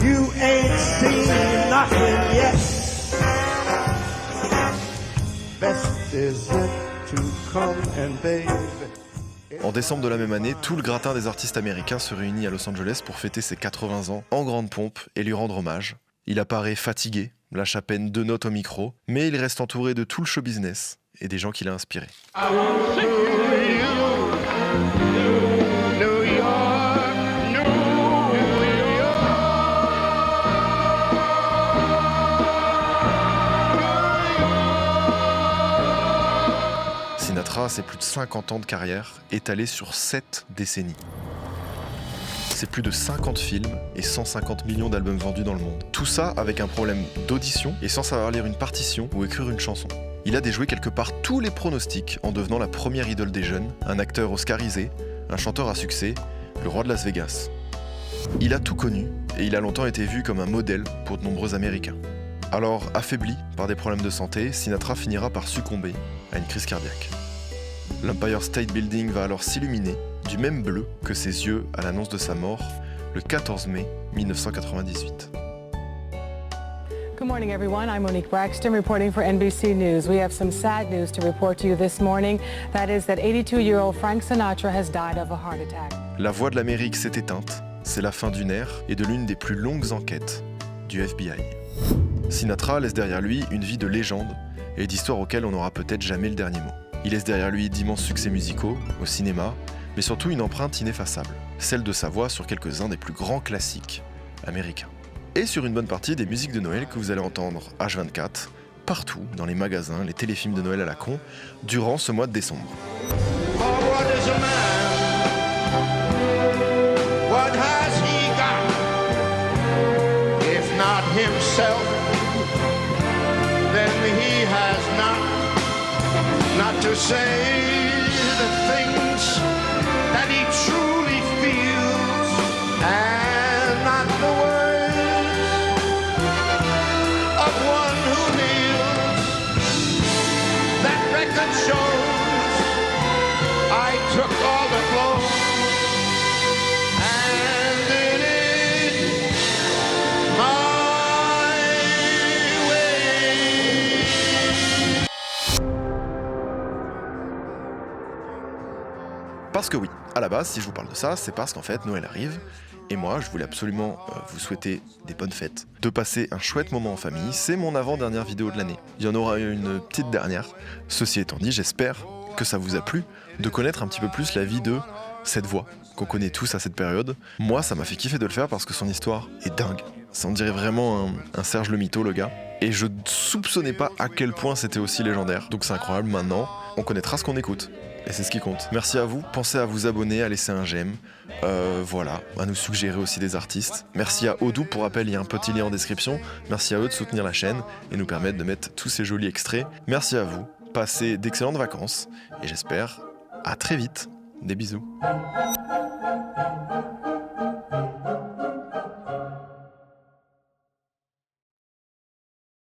You ain't seen nothing yet. Best is yet to come and babe. En décembre de la même année, tout le gratin des artistes américains se réunit à Los Angeles pour fêter ses 80 ans en grande pompe et lui rendre hommage. Il apparaît fatigué, lâche à peine 2 notes au micro, mais il reste entouré de tout le show business et des gens qu'il a inspirés. Sinatra, c'est plus de 50 ans de carrière, étalée sur 7 décennies. c'est plus de 50 films et 150 millions d'albums vendus dans le monde. Tout ça avec un problème d'audition et sans savoir lire une partition ou écrire une chanson. Il a déjoué quelque part tous les pronostics en devenant la première idole des jeunes, un acteur oscarisé, un chanteur à succès, le roi de Las Vegas. Il a tout connu et il a longtemps été vu comme un modèle pour de nombreux Américains. Alors, affaibli par des problèmes de santé, Sinatra finira par succomber à une crise cardiaque. L'Empire State Building va alors s'illuminer du même bleu que ses yeux à l'annonce de sa mort le 14 mai 1998. Good morning, everyone. I'm Monique Braxton reporting for NBC News. We have some sad news to report to you this morning. That is that 82-year-old Frank Sinatra has died of a heart attack. La voix de l'Amérique s'est éteinte. C'est la fin d'une ère et de l'une des plus longues enquêtes du FBI. Sinatra laisse derrière lui une vie de légende et d'histoires auxquelles on n'aura peut-être jamais le dernier mot. Il laisse derrière lui d'immenses succès musicaux, au cinéma, mais surtout une empreinte ineffaçable, celle de sa voix sur quelques-uns des plus grands classiques américains. Et sur une bonne partie des musiques de Noël que vous allez entendre H24, partout dans les magasins, les téléfilms de Noël à la con, durant ce mois de décembre. What has he got, if not himself? Then he has not to say the things that he truly feels, and not the words of one who kneels. That record shows I took all the blows. Parce que oui, à la base, si je vous parle de ça, c'est parce qu'en fait, Noël arrive, et moi, je voulais absolument vous souhaiter des bonnes fêtes, de passer un chouette moment en famille. C'est mon avant-dernière vidéo de l'année. Il y en aura une petite dernière. Ceci étant dit, j'espère que ça vous a plu de connaître un petit peu plus la vie de cette voix qu'on connaît tous à cette période. Moi, ça m'a fait kiffer de le faire parce que son histoire est dingue. Ça en dirait vraiment un Serge le Mito, le gars. Et je soupçonnais pas à quel point c'était aussi légendaire. Donc c'est incroyable, maintenant, on connaîtra ce qu'on écoute. Et c'est ce qui compte. Merci à vous, pensez à vous abonner, à laisser un j'aime, voilà, à nous suggérer aussi des artistes. Merci à Odoo, pour rappel, il y a un petit lien en description. Merci à eux de soutenir la chaîne et nous permettre de mettre tous ces jolis extraits. Merci à vous, passez d'excellentes vacances et j'espère à très vite. Des bisous.